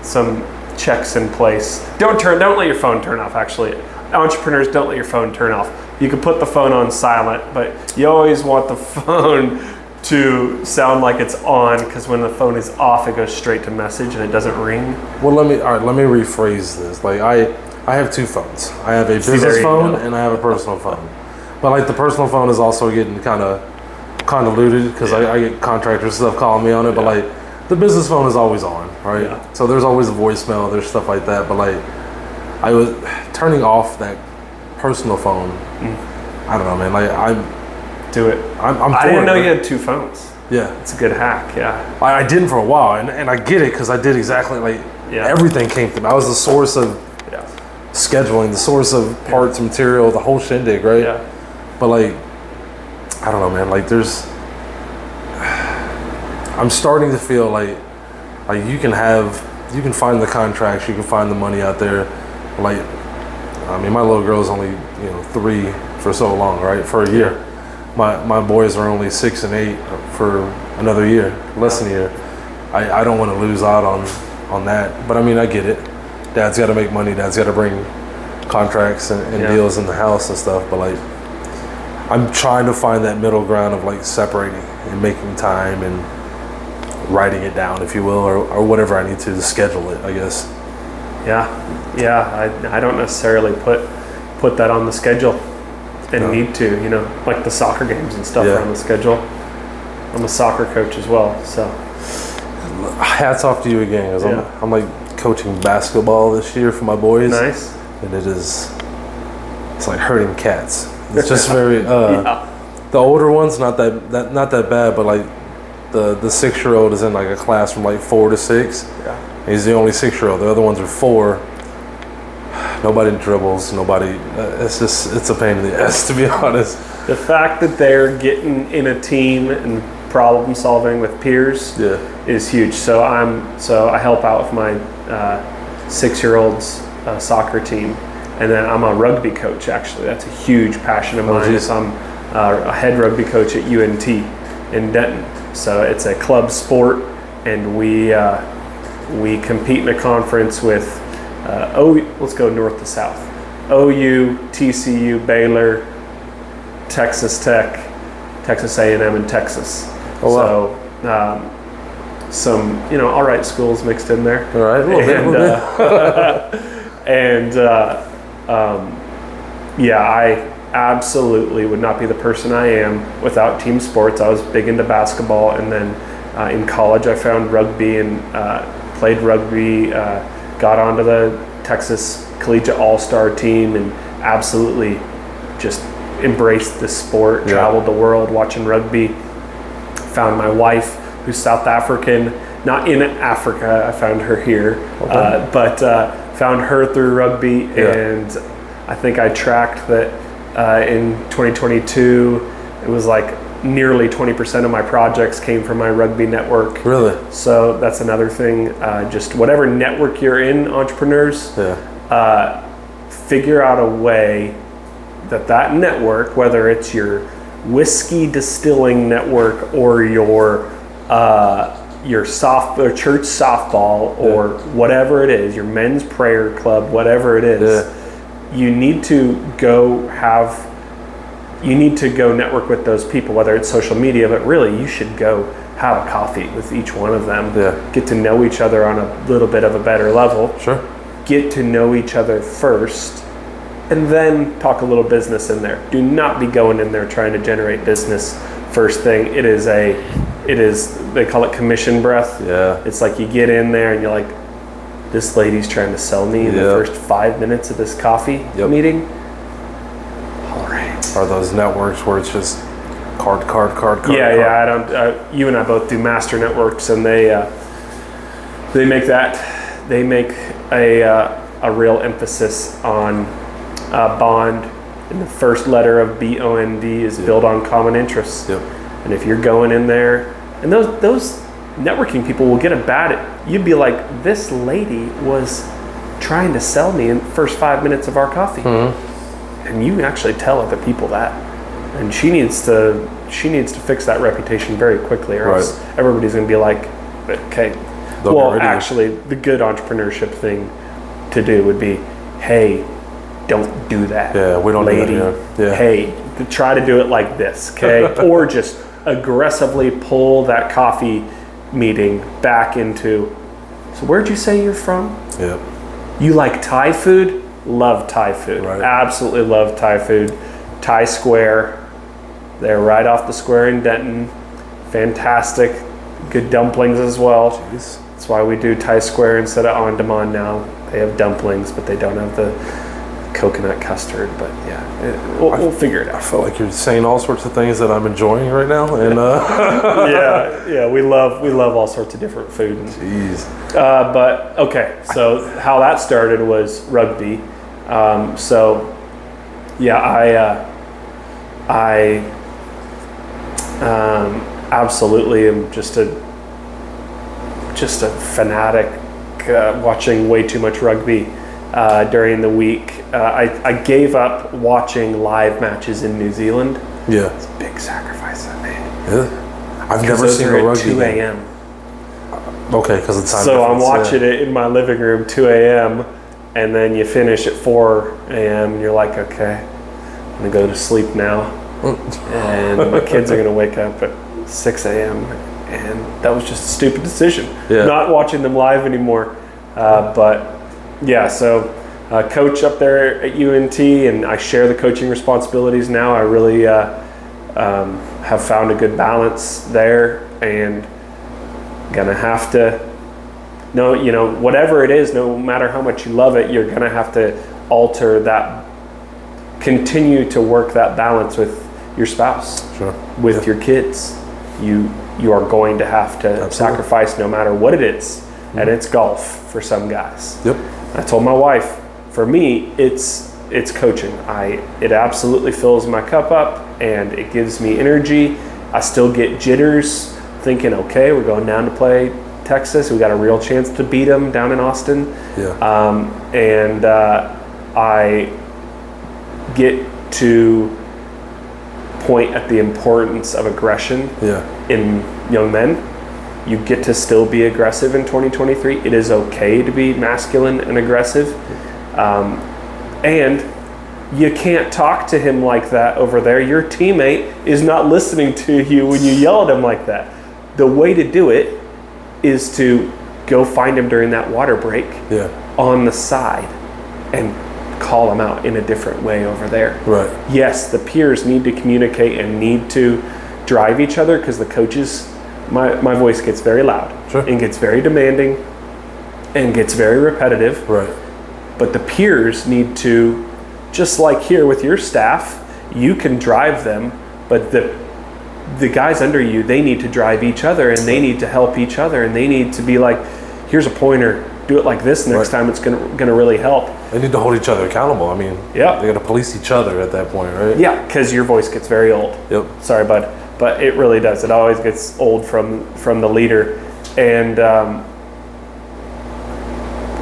some checks in place. Don't let your phone turn off. Actually, entrepreneurs, don't let your phone turn off. You can put the phone on silent, but you always want the phone to sound like it's on, because when the phone is off, it goes straight to message and it doesn't ring. Well, let me rephrase this. Like, I have two phones. I have a business phone and I have a personal phone. But like, the personal phone is also getting kind of convoluted, because I get contractor stuff calling me on it. But like, the business phone is always on, right? Yeah. So there's always a voicemail, there's stuff like that. But like, I was turning off that personal phone. I don't know, man. Like, I didn't know you had two phones. Yeah. It's a good hack, yeah. I didn't for a while, and I get it, because I did exactly everything came through. I was the source of scheduling, the source of parts, material, the whole shindig, right? Yeah. But like, I don't know, man. Like, I'm starting to feel like you can find the contracts, you can find the money out there. Like, I mean, my little girl's only 3 for so long, right? For a year. My boys are only 6 and 8 for another year, less than a year. I don't want to lose out on on that. But I mean, I get it. Dad's got to make money. Dad's got to bring contracts and deals in the house and stuff. But like, I'm trying to find that middle ground of like separating and making time and writing it down, if you will, or whatever I need to schedule it, I guess. I don't necessarily put that on the schedule and need to, you know, like the soccer games and stuff are on the schedule. I'm a soccer coach as well, so. Hats off to you again, because I'm like coaching basketball this year for my boys. Nice. And it's like herding cats. It's just very, the older one's not that bad, but like the 6-year-old is in like a class from like 4 to 6. Yeah. Yeah. He's the only 6-year-old. The other ones are 4. Nobody dribbles. Nobody. It's a pain in the ass, to be honest. The fact that they're getting in a team and problem solving with peers is huge. So I help out with my 6-year-old's soccer team, and then I'm a rugby coach. Actually, that's a huge passion of mine. So I'm a head rugby coach at UNT in Denton. So it's a club sport, and we compete in a conference with let's go north to south. OU, TCU, Baylor, Texas Tech, Texas A&M, and Texas. Oh, wow. So some, you know, all right schools mixed in there. All right, a little bit. I absolutely would not be the person I am without team sports. I was big into basketball, and then in college I found rugby and played rugby, got onto the Texas Collegiate All-Star team, and absolutely just embraced the sport, traveled the world watching rugby. Found my wife, who's South African, not in Africa, I found her here, but found her through rugby, and I think I tracked that in 2022, it was like nearly 20% of my projects came from my rugby network. Really? So that's another thing, just whatever network you're in, entrepreneurs, figure out a way that network, whether it's your whiskey distilling network or your church softball or whatever it is, your men's prayer club, whatever it is, you need to go network with those people, whether it's social media, but really you should go have a coffee with each one of them. Get to know each other on a little bit of a better level. Sure. Get to know each other first, and then talk a little business in there. Do not be going in there trying to generate business first thing. It is they call it commission breath. It's like you get in there and you're like, this lady's trying to sell me in the first 5 minutes of this coffee meeting. All right. Are those networks where it's just card? I don't. You and I both do master networks, and they make a real emphasis on bond, and the first letter of BOND is build on common interests. And if you're going in there, and those networking people will get a bad, you'd be like, this lady was trying to sell me in the first 5 minutes of our coffee. And you can actually tell other people that, and she needs to fix that reputation very quickly, or else everybody's going to be like, okay. Actually, the good entrepreneurship thing to do would be, hey, don't do that. We don't lady. Do that. Hey, try to do it like this, okay? Or just aggressively pull that coffee meeting back into, so where'd you say you're from? You like Thai food? Love Thai food. Absolutely love Thai food. Thai Square. They're right off the square in Denton. Fantastic. Good dumplings as well. That's why we do Thai Square instead of On Demand now. They have dumplings, but they don't have the coconut custard. But we'll figure it out. I feel like you're saying all sorts of things that I'm enjoying right now, and we love all sorts of different food. Jeez. But okay, so how that started was rugby. I absolutely am just a fanatic, watching way too much rugby during the week. I gave up watching live matches in New Zealand. It's a big sacrifice I made. I've never seen a rugby 2 game. a.m. Okay, because it's time So I'm difference, watching it in my living room, 2 a.m., and then you finish at 4 a.m., and you're like, okay, I'm going to go to sleep now. And my kids are going to wake up at 6 a.m., and that was just a stupid decision. Yeah. Not watching them live anymore. But yeah, so coach up there at UNT, and I share the coaching responsibilities now. I really have found a good balance there, and gonna have to whatever it is, no matter how much you love it, you're gonna have to alter that, continue to work that balance with your spouse, with your kids. You are going to have to sacrifice no matter what it is. And it's golf for some guys. Yep. I told my wife, for me, it's coaching. It absolutely fills my cup up, and it gives me energy. I still get jitters thinking, okay, we're going down to play Texas. We got a real chance to beat them down in Austin. Yeah. And I get to point at the importance of aggression in young men. You get to still be aggressive in 2023. It is okay to be masculine and aggressive. And you can't talk to him like that over there. Your teammate is not listening to you when you yell at him like that. The way to do it is to go find him during that water break on the side and call him out in a different way over there. Right. Yes, the peers need to communicate and need to drive each other, because the coaches, my voice gets very loud and gets very demanding and gets very repetitive. Right. But the peers need to, just like here with your staff, you can drive them, but the guys under you, they need to drive each other, and they need to help each other, and they need to be like, here's a pointer, do it like this next time, it's gonna really help. They need to hold each other accountable. I mean, they got to police each other at that point, right? Yeah, because your voice gets very old. Yep. Sorry, bud, but it really does. It always gets old from the leader. And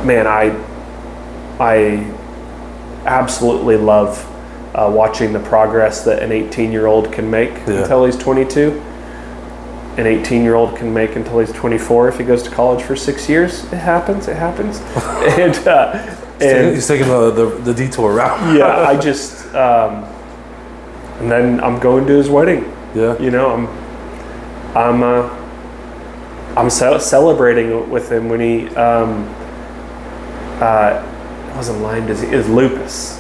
man, I absolutely love watching the progress that an 18-year-old can make until he's 22. An 18-year-old can make until he's 24 if he goes to college for 6 years. It happens. And he's taking the detour route. Yeah, I just and then I'm going to his wedding. Yeah. I'm celebrating with him when he wasn't Lyme disease, it was lupus.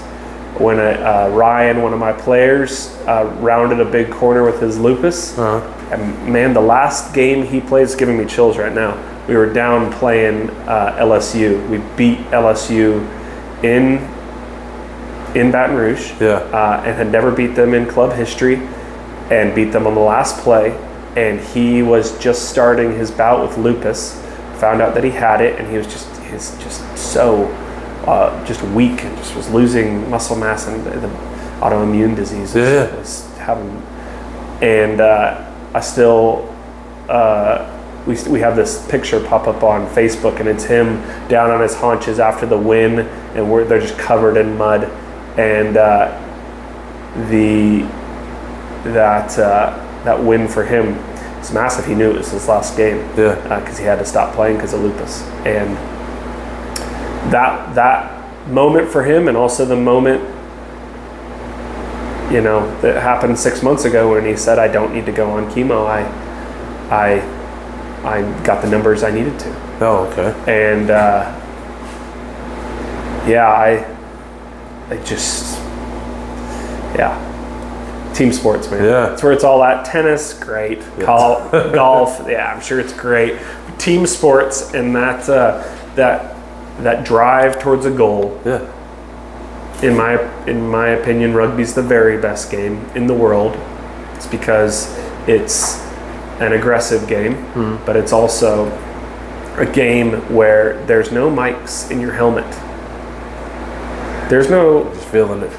When Ryan, one of my players, rounded a big corner with his lupus. And man, the last game he played is giving me chills right now. We were down playing LSU. We beat LSU in Baton Rouge. And had never beat them in club history, and beat them on the last play. And he was just starting his bout with lupus. Found out that he had it, and he was just so just weak, and just was losing muscle mass, and the autoimmune disease was having. And I still we have this picture pop up on Facebook, and it's him down on his haunches after the win, and they're just covered in mud, and that win for him is massive. He knew it was his last game because he had to stop playing because of lupus, and that moment for him, and also the moment that happened 6 months ago when he said, I don't need to go on chemo. I got the numbers I needed to. Oh, okay. And team sports, man. Yeah. That's where it's all at. Tennis, great. Golf, I'm sure it's great. Team sports, and that drive towards a goal. Yeah. In my opinion, rugby's the very best game in the world. It's because it's an aggressive game, but it's also a game where there's no mics in your helmet. There's no... Just feeling it.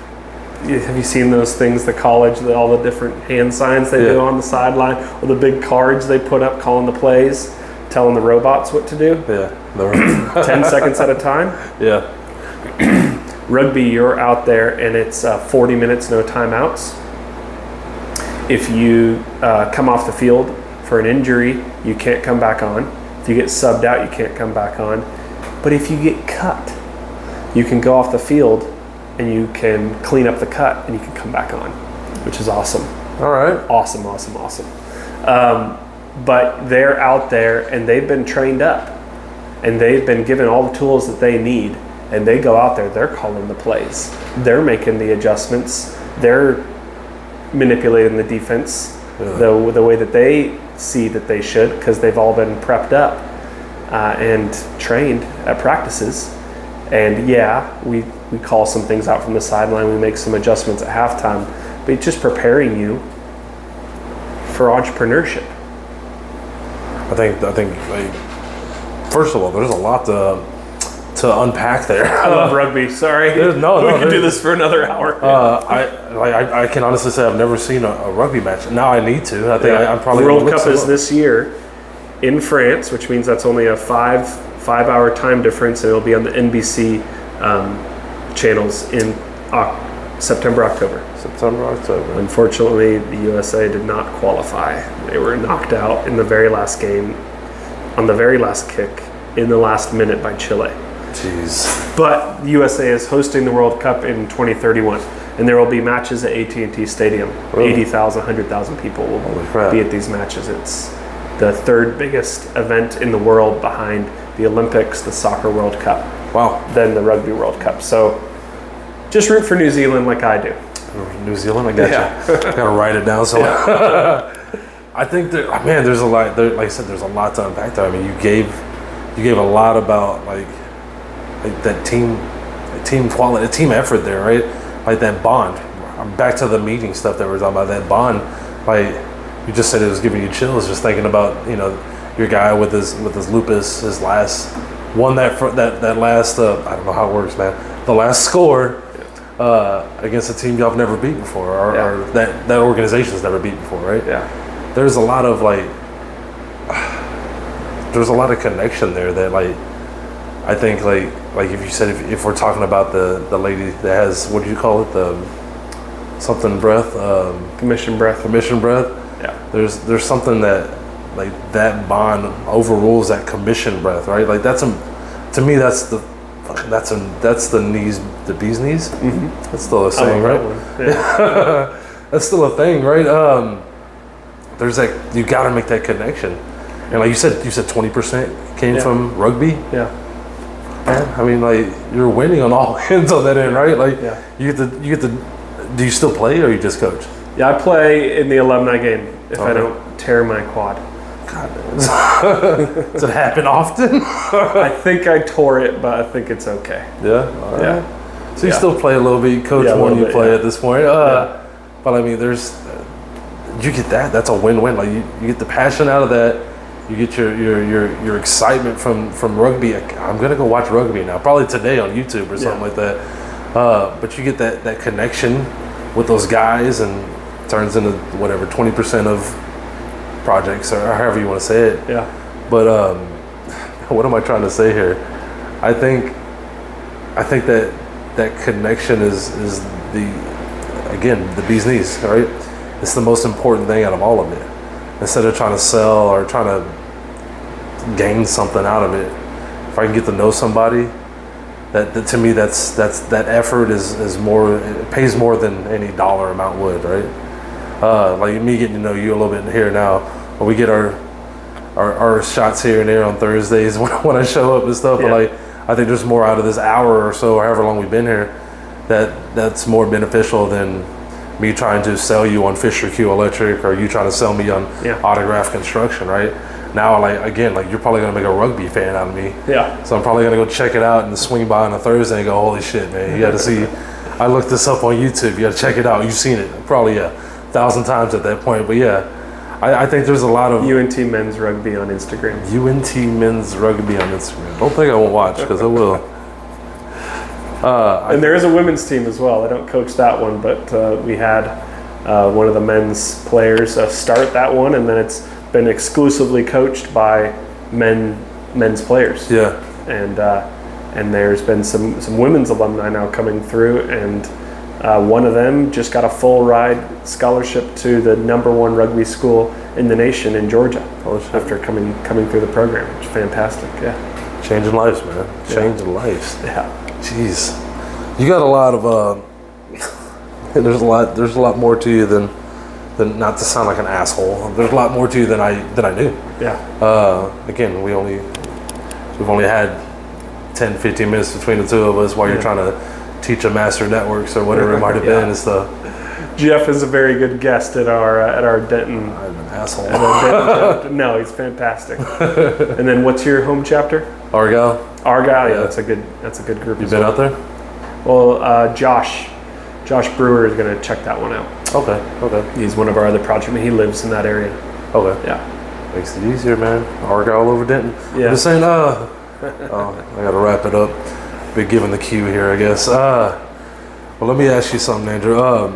Have you seen those things, the college, all the different hand signs they do on the sideline, or the big cards they put up calling the plays, telling the robots what to do? Yeah. 10 seconds at a time? Yeah. Rugby, you're out there, and it's 40 minutes, no timeouts. If you come off the field for an injury, you can't come back on. If If you get subbed out, you can't come back on. But if you get cut, you can go off the field and you can clean up the cut and you can come back on, which is awesome. All right. Awesome. But they're out there and they've been trained up and they've been given all the tools that they need, and they go out there, they're calling the plays. They're making the adjustments. They're manipulating the defense the way that they see that they should, because they've all been prepped up and trained at practices. And we call some things out from the sideline. We make some adjustments at halftime, but it's just preparing you for entrepreneurship. I think like, first of all, there's a lot to unpack there. I love rugby. Sorry, we could do this for another hour. I can honestly say I've never seen a rugby match. Now I need to. I think I'm probably. The World Cup is this year in France, which means that's only a five-hour time difference, and it'll be on the NBC channels in September, October. Unfortunately, the USA did not qualify. They were knocked out in the very last game, on the very last kick, in the last minute by Chile. Jeez. But the USA is hosting the World Cup in 2031, and there will be matches at AT&T Stadium. Really? 80,000, 100,000 people will be at these matches. It's the third biggest event in the world behind the Olympics, the Soccer World Cup. Wow. Then the Rugby World Cup. So just root for New Zealand like I do. New Zealand, I got you. Gotta write it down. So I think that, man, there's a lot. Like I said, there's a lot to unpack there. I mean, you gave a lot about like that team quality, the team effort there, right? Like that bond. I'm back to the meeting stuff that we were talking about. That bond, like you just said, it was giving you chills just thinking about your guy with his lupus, his last won that last I don't know how it works, man. The last score. Against a team y'all have never beat before, or that organization's never beat before, right? Yeah. There's a lot of connection there that I think like if you said if we're talking about the lady that has, what do you call it, the something breath, commission breath. Yeah. There's something that that bond overrules that commission breath, right? Like to me that's the bee's knees. Mm-hmm. That's still a saying, right? Yeah. That's still a thing, right? There's that, you got to make that connection, and like you said 20% came from rugby. Yeah. Man, I mean, you're winning on all ends on that end, right? You get to. Do you still play, or you just coach? Yeah, I play in the alumni game if I don't tear my quad. God, does it happen often? I think I tore it, but I think it's okay. Yeah? All right. So you still play a little bit, you coach more than you play at this point. But I mean, you get that. That's a win-win. Like you get the passion out of that. You get your excitement from rugby. I'm gonna go watch rugby now, probably today on YouTube or something like that. But you get that connection with those guys, and turns into whatever 20% of projects, or however you want to say it. Yeah. But what am I trying to say here? I think that connection is the bee's knees, right? It's the most important thing out of all of it. Instead of trying to sell or trying to gain something out of it, if I can get to know somebody, that to me that effort is more, it pays more than any dollar amount would, right? Like me getting to know you a little bit here now, when we get our shots here and there on Thursdays when I show up and stuff. But I think there's more out of this hour or so, or however long we've been here, that's more beneficial than me trying to sell you on Fisher Q Electric, or you trying to sell me on Autograph Construction, right? Now, you're probably gonna make a rugby fan out of me. Yeah. So I'm probably gonna go check it out and swing by on a Thursday and go, holy shit, man! You got to see. I looked this up on YouTube. You got to check it out. You've seen it probably 1,000 times at that point. But I think there's a lot of UNT men's rugby on Instagram. UNT men's rugby on Instagram. Don't think I won't watch, because I will. And there is a women's team as well. I don't coach that one, but we had one of the men's players start that one, and then it's been exclusively coached by men's players. Yeah. And there's been some women's alumni now coming through, and One of them just got a full ride scholarship to the #1 rugby school in the nation in Georgia after coming through the program, which is fantastic. Yeah, changing lives, man. Changing lives. Yeah. Jeez, you got a lot of. There's a lot more to you than not to sound like an asshole. There's a lot more to you than I knew. Yeah. Again, we've only had 10-15 minutes between the two of us while you're trying to teach a master networks or whatever it might have been and stuff. Jeff is a very good guest at our Denton. I'm an asshole. No, he's fantastic. And then what's your home chapter? Argyle, yeah, that's a good group. You been out there? Well, Josh Brewer is going to check that one out. Okay. He's one of our other project. He lives in that area. Okay. Yeah. Makes it easier, man. Argyle over Denton. Yeah. I'm just saying, I got to wrap it up. Be given the cue here, I guess. Well, let me ask you something, Andrew.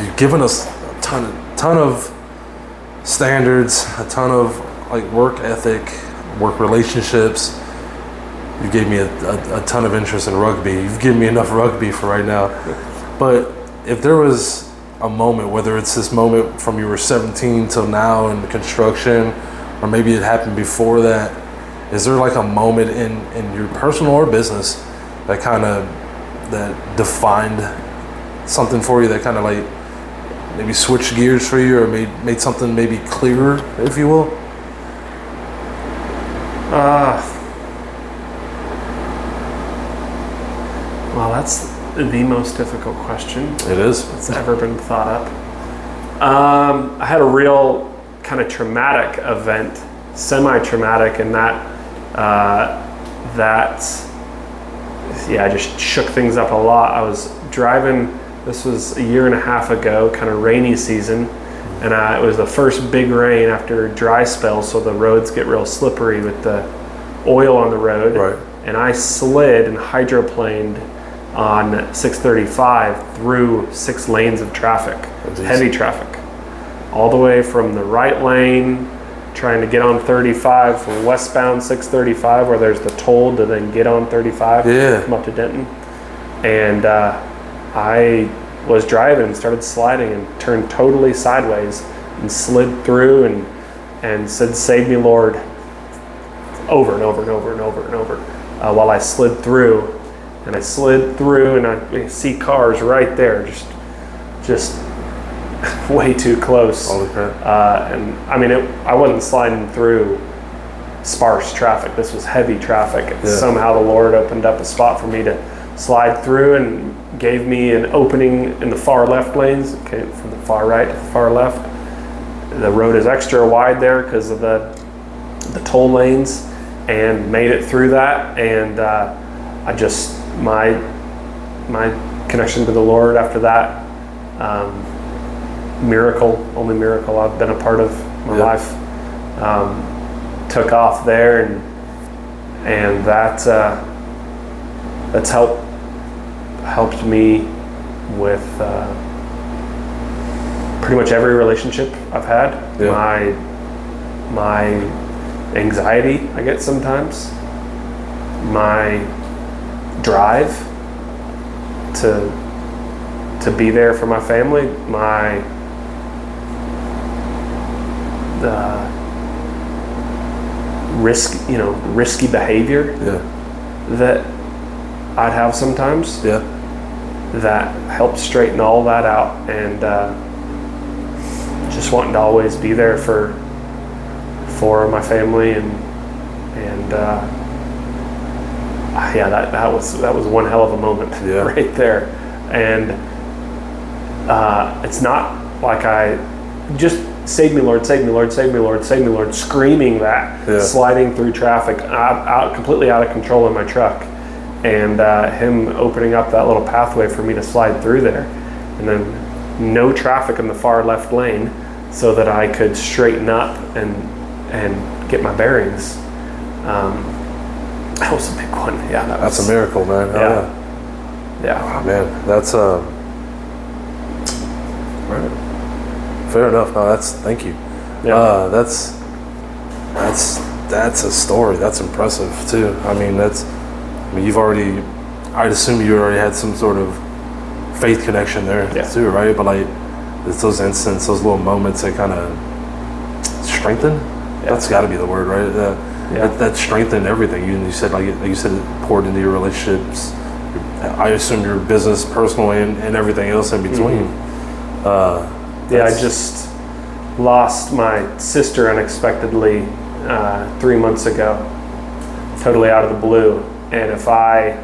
You've given us a ton of standards, a ton of like work ethic, work relationships. You gave me a ton of interest in rugby. You've given me enough rugby for right now. But if there was a moment, whether it's this moment from you were 17 till now in construction, or maybe it happened before that, is there like a moment in your personal or business that defined something for you, that kind of like maybe switched gears for you, or made something maybe clearer, if you will? Well, that's the most difficult question. It is. That's ever been thought up. I had a real kind of traumatic event, semi-traumatic, in that just shook things up a lot. I was driving, this was a year and a half ago, kind of rainy season, and it was the first big rain after dry spells, so the roads get real slippery with the oil on the road. Right. And I slid and hydroplaned on 635 through 6 lanes of traffic, heavy traffic, all the way from the right lane, trying to get on 35 from westbound 635, where there's the toll to then get on 35, come up to Denton. And I was driving and started sliding and turned totally sideways and slid through and said, "Save me, Lord," over and over and over and over and over while I slid through. And I slid through, and I see cars right there, just way too close. Holy crap. And I mean, I wasn't sliding through sparse traffic. This was heavy traffic. Yeah. Somehow the Lord opened up a spot for me to slide through and gave me an opening in the far left lanes. Okay, from the far right to the far left. The road is extra wide there because of the toll lanes, and made it through that. And my connection to the Lord after that, only miracle I've been a part of my life, took off there, and that's helped me with pretty much every relationship I've had. My anxiety I get sometimes, my drive to be there for my family, the risky behavior that I'd have sometimes, that helps straighten all that out, and just wanting to always be there for my family, and that was one hell of a moment right there. And it's not like I just save me, Lord, save me, Lord, save me, Lord, save me, Lord, screaming that, sliding through traffic, completely out of control in my truck, and him opening up that little pathway for me to slide through there, and then no traffic in the far left lane, so that I could straighten up and get my bearings. That was a big one. Yeah, that's a miracle, man. Yeah. Oh, man, that's right. Fair enough. No, thank you. Yeah. That's a story. That's impressive too. I mean, I'd assume you already had some sort of faith connection there too, right? But like it's those instants, those little moments that kind of strengthen. That's got to be the word, right? That strengthened everything. You said like you said, it poured into your relationships. I assume your business, personal, and everything else in between. I just lost my sister unexpectedly 3 months ago, totally out of the blue. And if I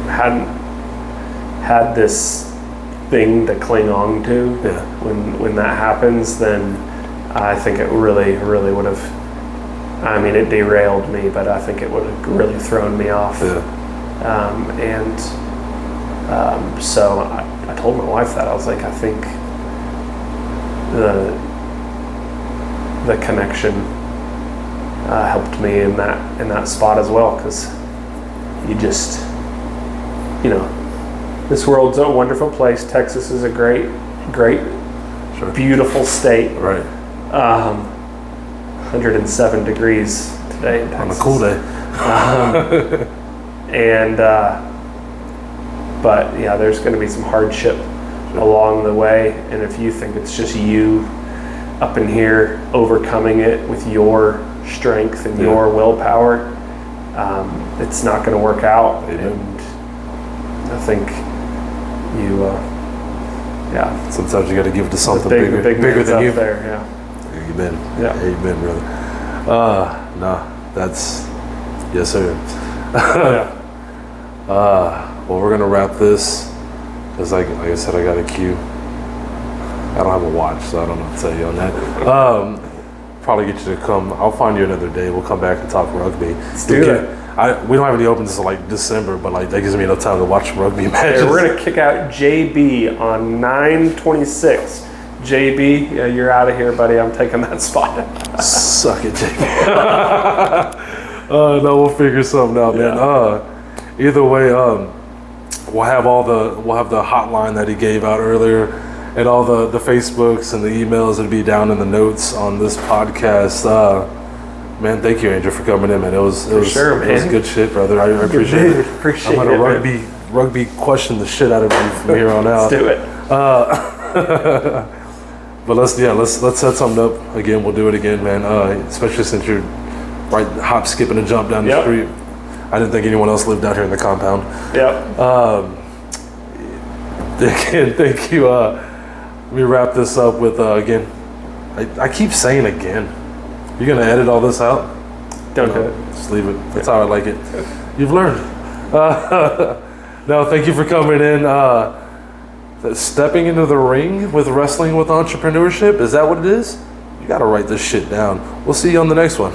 hadn't had this thing to cling on to when that happens, then I think it really would have. I mean, it derailed me, but I think it would have really thrown me off. So I told my wife that. I was like, I think the connection helped me in that spot as well, because you just, this world's a wonderful place. Texas is a great beautiful state. Right. 107 degrees today in Texas. On a cool day. But there's going to be some hardship along the way, and if you think it's just you up in here overcoming it with your strength and your willpower, it's not going to work out. And I think sometimes you got to give it to something bigger than you. There, You've been, you've been, brother. That's yes, sir. Well, we're gonna wrap this because, like I said, I got a cue. I don't have a watch, so I don't know what to tell you on that. Probably get you to come. I'll find you another day. We'll come back and talk rugby. Let's do that. We don't have any opens until like December, but like that gives me enough time to watch rugby matches. We're gonna kick out JB on 9/26. JB, you're out of here, buddy. I'm taking that spot. Suck it, JB. No, we'll figure something out, man. Either way, we'll have the hotline that he gave out earlier, and all the Facebooks and the emails that'll be down in the notes on this podcast. Man, thank you, Andrew, for coming in, man. It was good shit, brother. I appreciate it. Appreciate it. I'm gonna rugby question the shit out of you from here on out. Let's do it. But let's set something up again. We'll do it again, man. Especially since you're right, hop, skipping, and jump down the street. I didn't think anyone else lived out here in the compound. Again, thank you. Let me wrap this up with again. I keep saying again. You're gonna edit all this out? Don't do it. Just leave it. That's how I like it. You've learned. No, thank you for coming in. Stepping into the ring with Wrestling with Entrepreneurship, is that what it is? You gotta write this shit down. We'll see you on the next one.